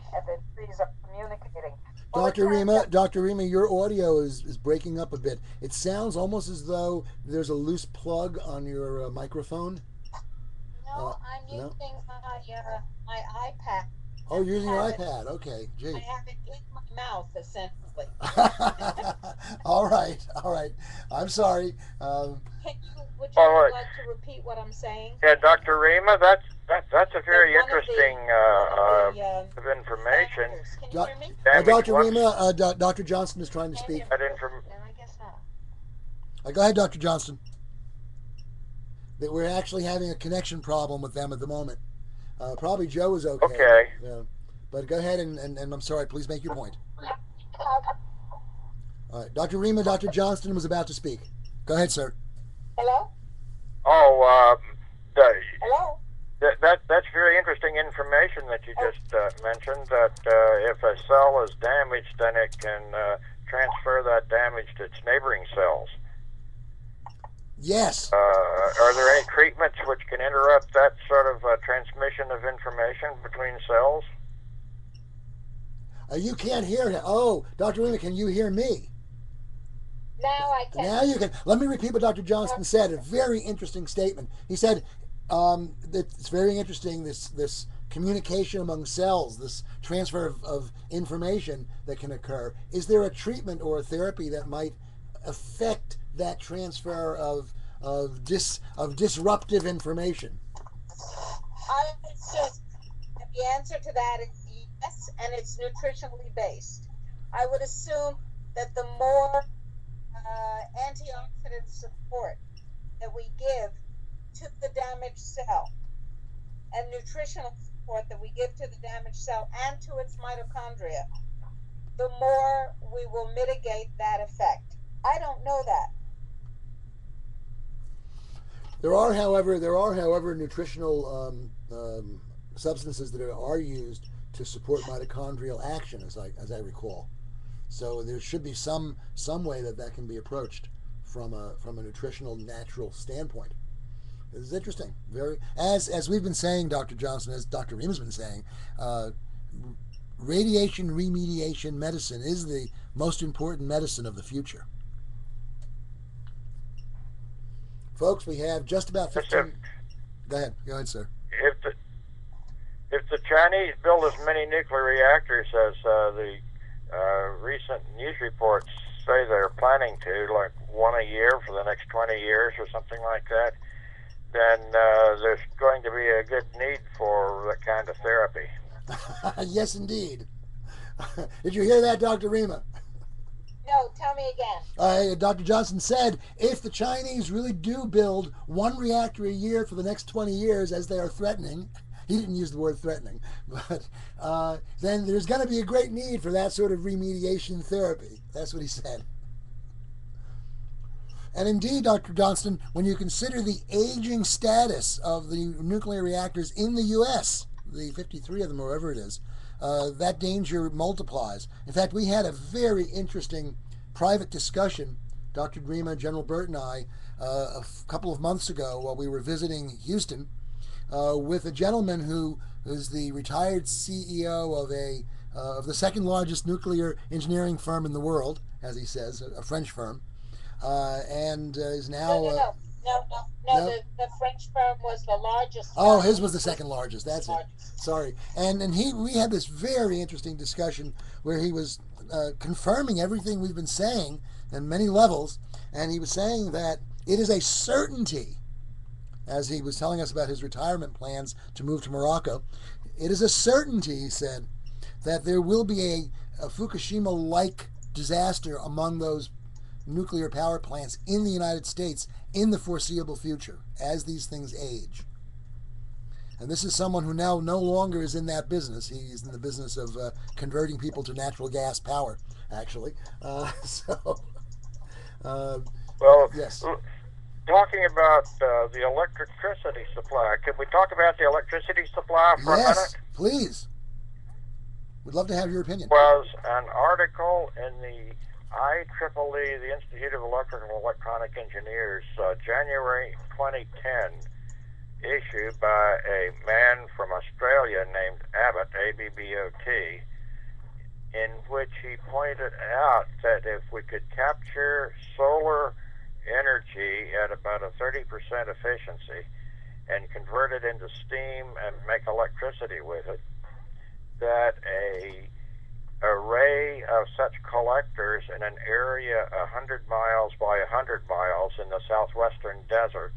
B: trees are communicating.
A: Dr. Rima, your audio is breaking up a bit. It sounds almost as though there's a loose plug on your microphone.
B: No, I'm using my iPad.
A: Oh, you're using your iPad. Okay, gee.
B: I have it in my mouth, essentially.
A: All right. I'm sorry.
B: Would you like to repeat what I'm saying?
D: Yeah, Dr. Rima, that's a very interesting of information.
B: Can you hear me?
A: Dr. Rima, Dr. Johnston is trying to speak.
B: No, I guess not.
A: Go ahead, Dr. Johnston. We're actually having a connection problem with them at the moment. Probably Joe is okay.
D: Okay.
A: Yeah. But go ahead and I'm sorry, please make your point. All right. Dr. Rima, Dr. Johnston was about to speak. Go ahead, sir.
B: Hello?
D: Oh,
B: Hello?
D: That's very interesting information that you just mentioned, that if a cell is damaged, then it can transfer that damage to its neighboring cells.
A: Yes.
D: Are there any treatments which can interrupt that sort of transmission of information between cells?
A: You can't hear him. Oh, Dr. Rima, can you hear me?
B: Now I can.
A: Now you can. Let me repeat what Dr. Johnston said. A very interesting statement. He said it's very interesting, this communication among cells, this transfer of information that can occur. Is there a treatment or a therapy that might affect that transfer of disruptive information?
B: I would assume the answer to that is yes, and it's nutritionally based. I would assume that the more antioxidant support that we give to the damaged cell, and nutritional support that we give to the damaged cell and to its mitochondria, the more we will mitigate that effect. I don't know that.
A: There are, however, nutritional substances that are used to support mitochondrial action, as I recall. So there should be some way that can be approached from a nutritional, natural standpoint. This is interesting. Very, as we've been saying, Dr. Johnston, as Dr. Rima's been saying, radiation remediation medicine is the most important medicine of the future. Folks, we have just about
D: Yes,
A: 15. Go ahead, sir.
D: If the Chinese build as many nuclear reactors as the recent news reports say they're planning to, like one a year for the next 20 years or something like that, then there's going to be a good need for that kind of therapy.
A: Yes, indeed. Did you hear that, Dr. Rima?
B: No, tell me again.
A: Dr. Johnston said if the Chinese really do build one reactor a year for the next 20 years, as they are threatening, he didn't use the word threatening, but then there's going to be a great need for that sort of remediation therapy. That's what he said. And indeed, Dr. Johnston, when you consider the aging status of the nuclear reactors in the U.S., the 53 of them, or whatever it is, that danger multiplies. In fact, we had a very interesting private discussion, Dr. Rima, General Burt, and I, a couple of months ago while we were visiting Houston, with a gentleman who is the retired CEO of the second largest nuclear engineering firm in the world, as he says, a French firm, and is now.
B: No. The French firm was the largest.
A: Oh, his was the second largest. That's it. Sorry. And we had this very interesting discussion where he was confirming everything we've been saying in many levels, and he was saying that it is a certainty, as he was telling us about his retirement plans to move to Morocco. It is a certainty, he said, that there will be a Fukushima-like disaster among those nuclear power plants in the United States in the foreseeable future as these things age. And this is someone who now no longer is in that business. He's in the business of converting people to natural gas power, actually.
D: Well,
A: yes.
D: Talking about the electricity supply, could we talk about the electricity supply for a minute?
A: Yes, please. We'd love to have your opinion.
D: Was an article in the IEEE, the Institute of Electrical and Electronic Engineers, January 2010, issued by a man from Australia named Abbott, A-B-B-O-T, in which he pointed out that if we could capture solar energy at about a 30% efficiency and convert it into steam and make electricity with it, that a array of such collectors in an area 100 miles by 100 miles in the southwestern desert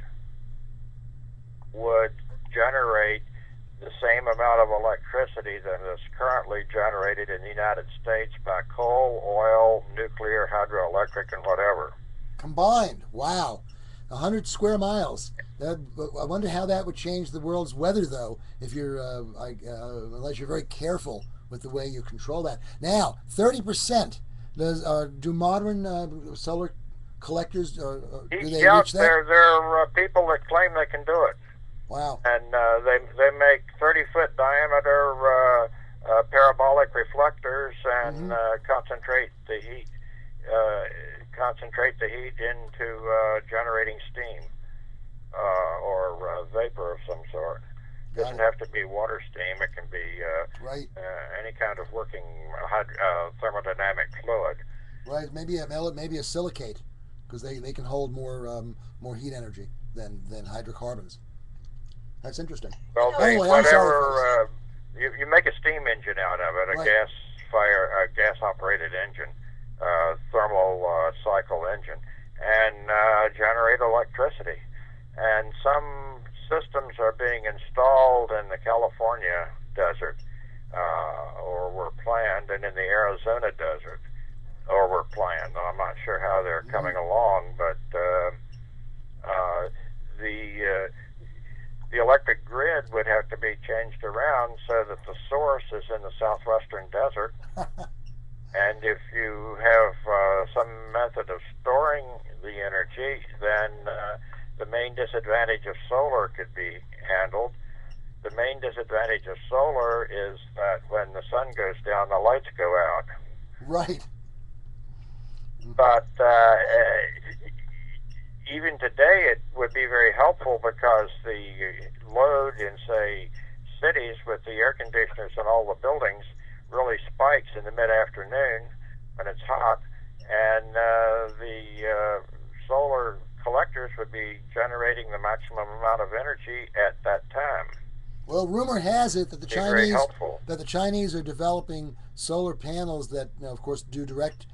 D: would generate the same amount of electricity that is currently generated in the United States by coal, oil, nuclear, hydroelectric, and whatever.
A: Combined. Wow. 100 square miles. I wonder how that would change the world's weather, though, if you're unless you're very careful with the way you control that. Now, 30%. Do modern solar collectors do they reach that?
D: There are people that claim they can do it.
A: Wow.
D: And they make 30-foot diameter parabolic reflectors and concentrate the heat into generating steam or vapor of some sort. It doesn't have to be water steam. It can be any kind of working thermodynamic fluid.
A: Right. Maybe a silicate, because they can hold more heat energy than hydrocarbons. That's interesting.
D: Well,
A: anyway,
D: whatever you make a steam engine out of it, a gas operated engine, thermal cycle engine, and generate electricity. And some systems are being installed in the California desert, or were planned, and in the Arizona desert, or were planned. I'm not sure how they're coming along, but the electric grid would have to be changed around so that the source is in the southwestern desert. And if you have some method of storing the energy, then the main disadvantage of solar could be handled. The main disadvantage of solar is that when the sun goes down, the lights go out.
A: Right.
D: But even today, it would be very helpful because the load in, say, cities with the air conditioners in all the buildings really spikes in the mid-afternoon when it's hot, and the solar collectors would be generating the maximum amount of energy at that time.
A: Well, rumor has it that
D: Very helpful.
A: the Chinese are developing solar panels that, of course, do direct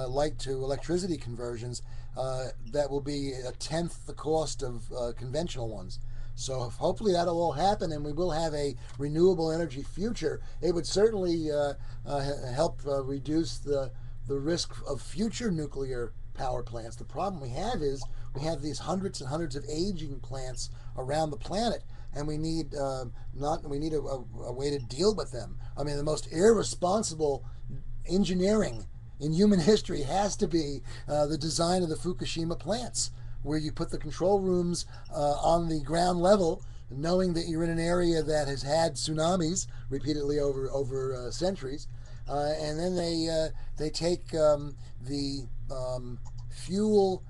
A: light to electricity conversions that will be a tenth the cost of conventional ones. So hopefully that'll all happen, and we will have a renewable energy future. It would certainly help reduce the risk of future nuclear power plants. The problem we have is we have these hundreds and hundreds of aging plants around the planet, and we need a way to deal with them. I mean, the most irresponsible engineering in human history has to be the design of the Fukushima plants, where you put the control rooms on the ground level, knowing that you're in an area that has had tsunamis repeatedly over centuries, and then they take the fuel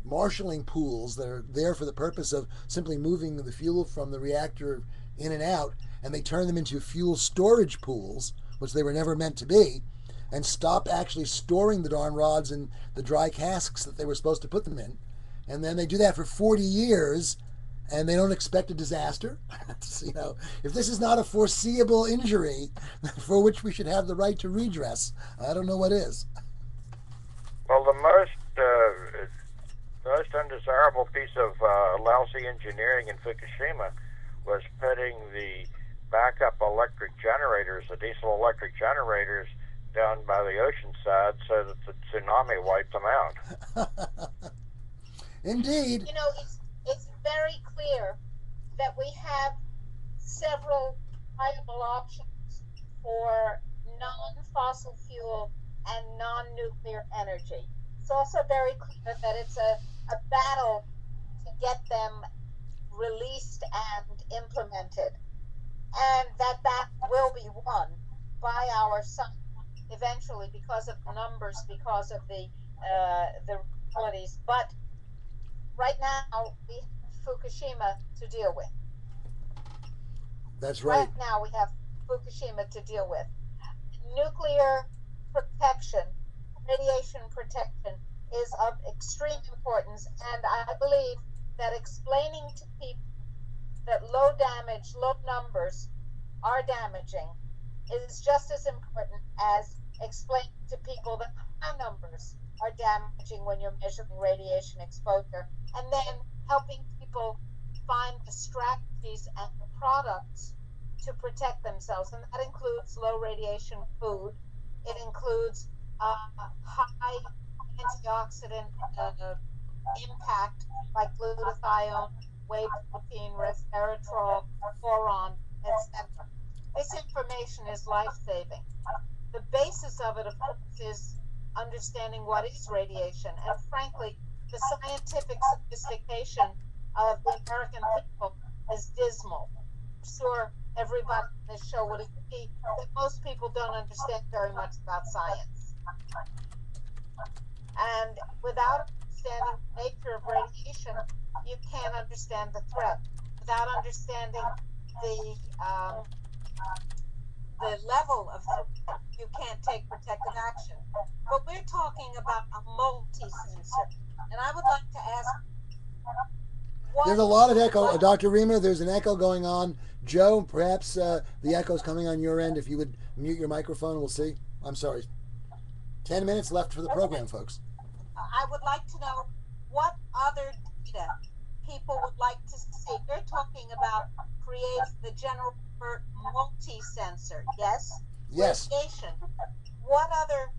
A: marshaling pools that are there for the purpose of simply moving the fuel from the reactor in and out, and they turn them into fuel storage pools, which they were never meant to be, and stop actually storing the darn rods in the dry casks that they were supposed to put them in. And then they do that for 40 years, and they don't expect a disaster. You know, if this is not a foreseeable injury for which we should have the right to redress, I don't know what is.
D: Well, the most undesirable piece of lousy engineering in Fukushima was putting the backup electric generators, the diesel electric generators, down by the ocean side so that the tsunami wiped them out.
A: Indeed.
B: You know, it's very clear that we have several viable options for non-fossil fuel and non-nuclear energy. It's also very clear that it's a battle to get them released and implemented, and that will be won by our sun eventually because of the numbers, because of the realities. But right now we have Fukushima to deal with.
A: That's right.
B: Right now we have Fukushima to deal with. Nuclear protection, radiation protection is of extreme importance, and I believe that explaining to people that low damage, low numbers are damaging is just as important as explaining to people that high numbers are damaging when you're measuring radiation exposure, and then helping people find the strategies and the products to protect themselves. And that includes low radiation food. It includes high antioxidant impact like glutathione, whey protein, resveratrol, boron, etc. This information is life-saving. The basis of it, of course, is understanding what is radiation. And frankly, the scientific sophistication of the American people is dismal. I'm sure everybody on this show would agree that most people don't understand very much about science. And without understanding the nature of radiation, you can't understand the threat. Without understanding the level of threat, you can't take protective action. But we're talking about a multi-sensor. And I would like to ask,
A: there's a lot of echo. Dr. Rima, there's an echo going on. Joe, perhaps the echo's coming on your end. If you would mute your microphone, we'll see. I'm sorry. 10 minutes left for the program, folks.
B: I would like to know what other data people would like to see. You're talking about creating the General Burt multi-sensor, yes?
A: Yes.
B: Radiation. What other...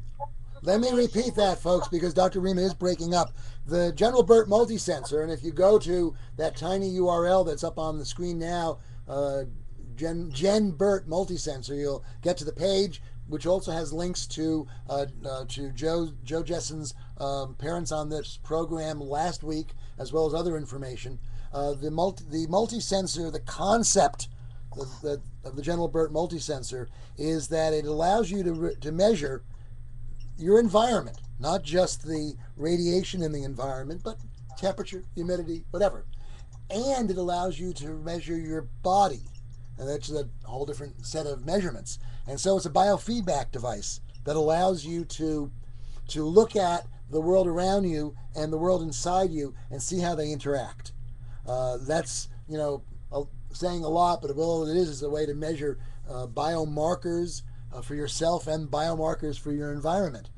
A: Let me repeat that, folks, because Dr. Rima is breaking up. The General Burt multi-sensor, and if you go to that tiny URL that's up on the screen now, Gen Burt multi-sensor, you'll get to the page, which also has links to Joe Jesson's appearance on this program last week, as well as other information. The multi-sensor, the concept of the General Burt multi-sensor is that it allows you to measure your environment, not just the radiation in the environment, but temperature, humidity, whatever. And it allows you to measure your body. And that's a whole different set of measurements. And so it's a biofeedback device that allows you to look at the world around you and the world inside you and see how they interact. That's, saying a lot, but all it is a way to measure biomarkers for yourself and biomarkers for your environment.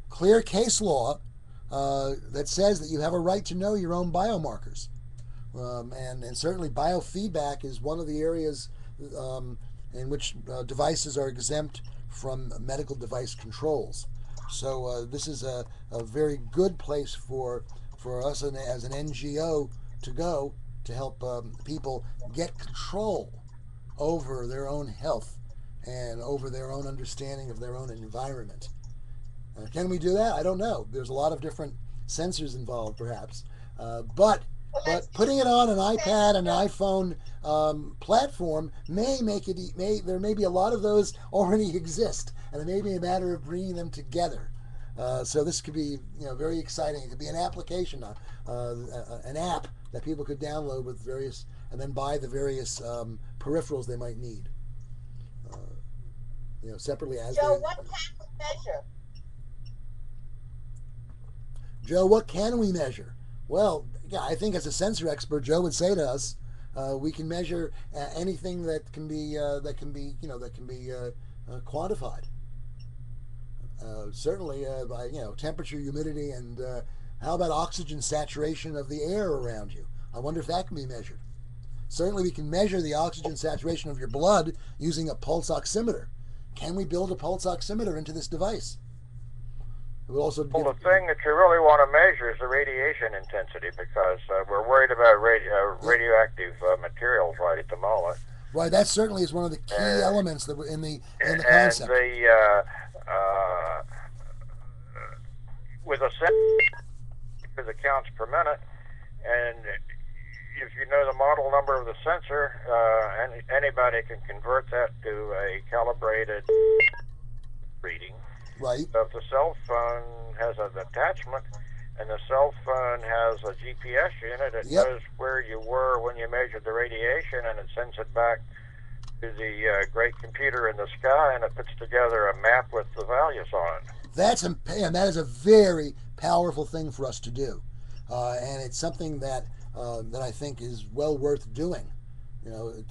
A: Clear case law that says that you have a right to know your own biomarkers. And certainly biofeedback is one of the areas in which devices are exempt from medical device controls. So this is a very good place for us as an NGO to go to help people get control over their own health and over their own understanding of their own environment. Can we do that? I don't know. There's a lot of different sensors involved, perhaps. But putting it on an iPad and an iPhone platform may make it. There may be a lot of those already exist, and it may be a matter of bringing them together. So this could be, very exciting. It could be an application, an app that people could download with various, and then buy the various peripherals they might need. Separately as.
B: Joe, what can we measure?
A: Joe, what can we measure? Well, yeah, I think as a sensor expert, Joe would say to us, we can measure anything that can be quantified. Certainly by temperature, humidity, and how about oxygen saturation of the air around you? I wonder if that can be measured. Certainly, we can measure the oxygen saturation of your blood using a pulse oximeter. Can we build a pulse oximeter into this device? It will also
D: well, the thing that you really want to measure is the radiation intensity, because we're worried about radioactive materials right at the moment.
A: Right, that certainly is one of the key elements that were in the concept.
D: And with a sensor, the counts per minute, and if you know the model number of the sensor, anybody can convert that to a calibrated reading.
A: Right.
D: So if the cell phone has an attachment and the cell phone has a GPS unit, it knows where you were when you measured the radiation, and it sends it back to the great computer in the sky, and it puts together a map with the values on it.
A: That is a very powerful thing for us to do, and it's something that I think is well worth doing. And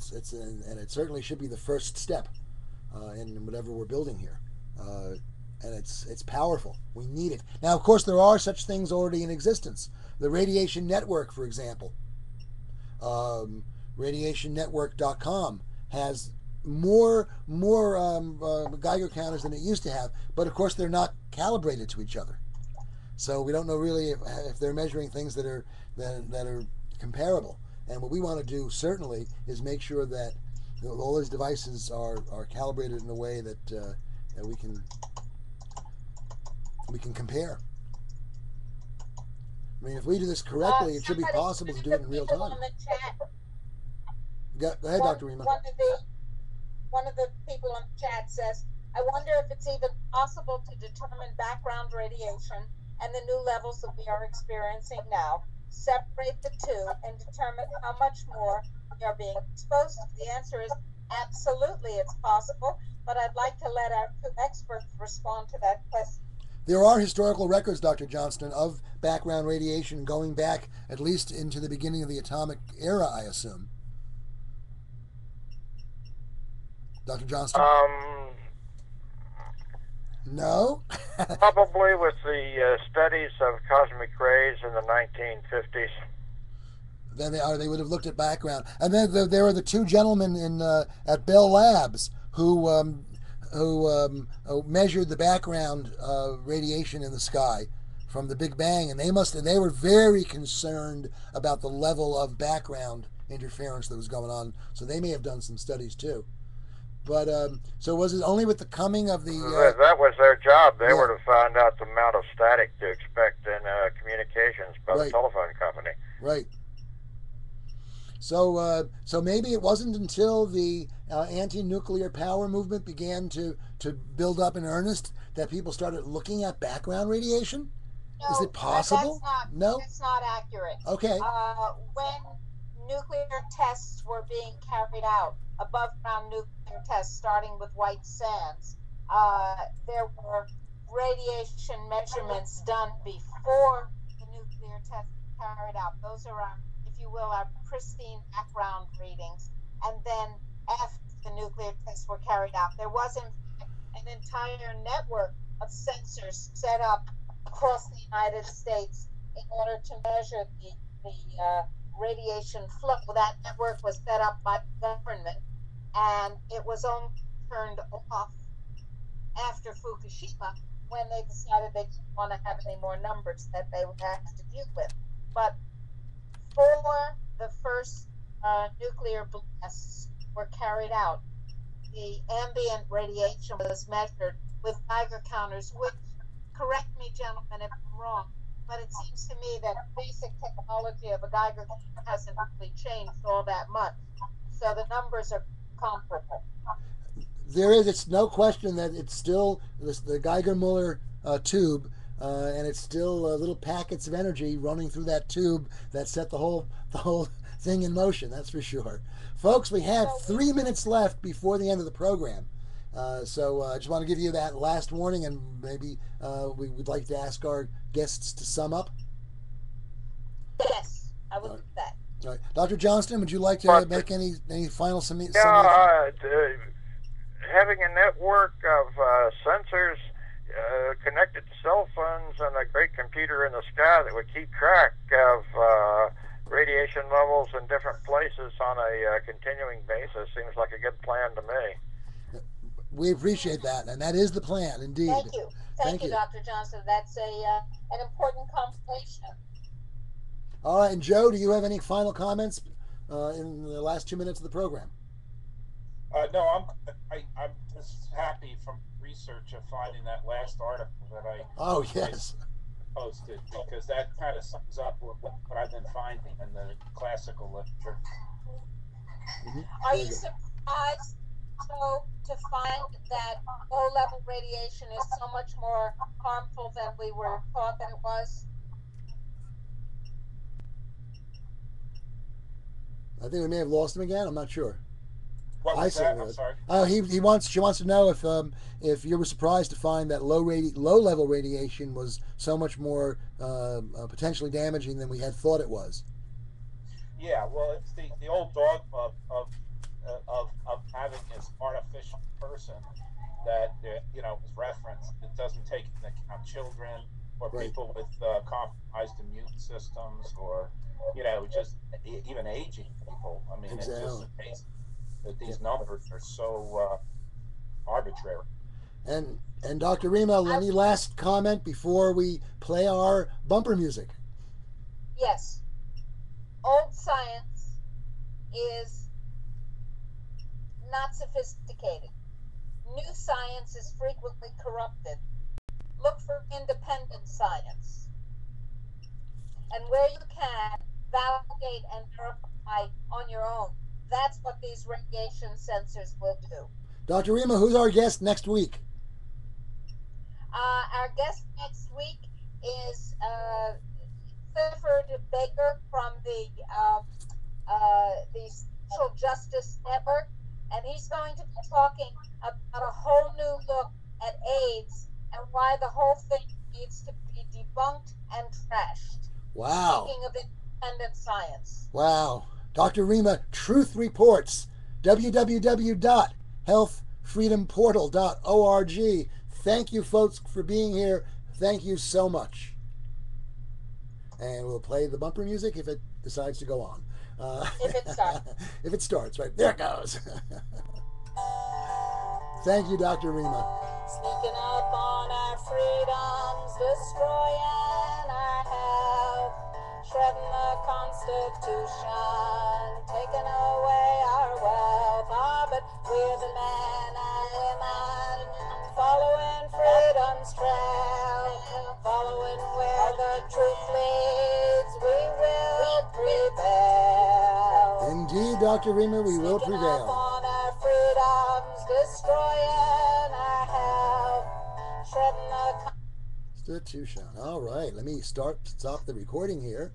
A: it certainly should be the first step in whatever we're building here. And it's powerful. We need it. Now, of course, there are such things already in existence. The radiation network, for example. Radiationnetwork.com has more Geiger counters than it used to have, but of course they're not calibrated to each other. So we don't know really if they're measuring things that are comparable. And what we want to do certainly is make sure that all those devices are calibrated in a way that we can compare. I mean, if we do this correctly, it should be possible to do it in real time. Go ahead, Dr. Rima.
B: One of the people on the chat says, I wonder if it's even possible to determine background radiation and the new levels that we are experiencing now, separate the two, and determine how much more we are being exposed to. The answer is absolutely it's possible, but I'd like to let our two experts respond to that question.
A: There are historical records, Dr. Johnston, of background radiation going back at least into the beginning of the atomic era, I assume. Dr. Johnston? No?
D: Probably with the studies of cosmic rays in the 1950s.
A: Then they would have looked at background. And then there were the two gentlemen at Bell Labs who measured the background radiation in the sky from the Big Bang, and they were very concerned about the level of background interference that was going on. So they may have done some studies too. But so was it only with the coming of the?
D: That was their job. They were to find out the amount of static to expect in communications by the telephone company.
A: Right. So maybe it wasn't until the anti-nuclear power movement began to build up in earnest that people started looking at background radiation?
B: No,
A: is it possible?
B: That's not accurate.
A: Okay.
B: When nuclear tests were being carried out, above ground nuclear tests starting with White Sands, there were radiation measurements done before the nuclear test was carried out. Those are our, if you will, our pristine background readings. And then after the nuclear tests were carried out, there was in fact an entire network of sensors set up across the United States in order to measure the radiation flow. That network was set up by the government, and it was only turned off after Fukushima when they decided they didn't want to have any more numbers that they would have to deal with. But for the first nuclear blasts were carried out, the ambient radiation was measured with Geiger counters, which, correct me, gentlemen, if I'm wrong, but it seems to me that basic technology of a Geiger counter hasn't really changed all that much. So the numbers are comparable.
A: There is, it's no question that it's still the Geiger-Muller tube, and it's still little packets of energy running through that tube that set the whole thing in motion. That's for sure, folks. We have 3 minutes left before the end of the program, so I just want to give you that last warning, and maybe we would like to ask our guests to sum up.
B: Yes, I would do that.
A: All right, Dr. Johnston, would you like to make any final summation?
D: Having a network of sensors connected to cell phones and a great computer in the sky that would keep track of radiation levels in different places on a continuing basis seems like a good plan to me.
A: We appreciate that, and that is the plan, indeed.
B: Thank you. Thank you, Dr. Johnston. That's an important confirmation.
A: All right, and Joe, do you have any final comments in the last 2 minutes of the program?
C: No, I'm just happy from research of finding that last article that I posted, because that kind of sums up what I've been finding in the classical literature.
B: Mm-hmm. Are you surprised, so, to find that low-level radiation is so much more harmful than we were taught that it was?
A: I think we may have lost him again. I'm not sure.
C: What was that? I'm sorry.
A: She wants to know if you were surprised to find that low-level radiation was so much more potentially damaging than we had thought it was.
C: Yeah, well, it's the old dogma of having this artificial person that was referenced. It doesn't take into account children or people with compromised immune systems, or just even aging people. I mean,
A: exactly.
C: It's just amazing that these numbers are so arbitrary.
A: And Dr. Rima, any last comment before we play our bumper music?
B: Yes. Old science is not sophisticated. New science is frequently corrupted. Look for independent science. And where you can, validate and verify on your own. That's what these radiation sensors will do.
A: Dr. Rima, who's our guest next week?
B: Our guest next week is Clifford Baker from the Social Justice Network, and he's going to be talking about a whole new look at AIDS and why the whole thing needs to be debunked and trashed.
A: Wow.
B: Speaking of independent science.
A: Wow. Dr. Rima, Truth Reports, www.healthfreedomportal.org. Thank you, folks, for being here. Thank you so much. And we'll play the bumper music if it decides to go on.
B: If it starts.
A: If it starts, right. There it goes. Thank you, Dr. Rima.
B: Sneaking up on our freedoms, destroying our health, shredding the Constitution, taking away our wealth. But we're the men and women following freedom's trail, following where the truth leads. We will prevail.
A: Indeed, Dr. Rima, we will prevail.
B: Up on our freedoms, destroying our health, shredding the
A: Constitution. All right, let me stop the recording here.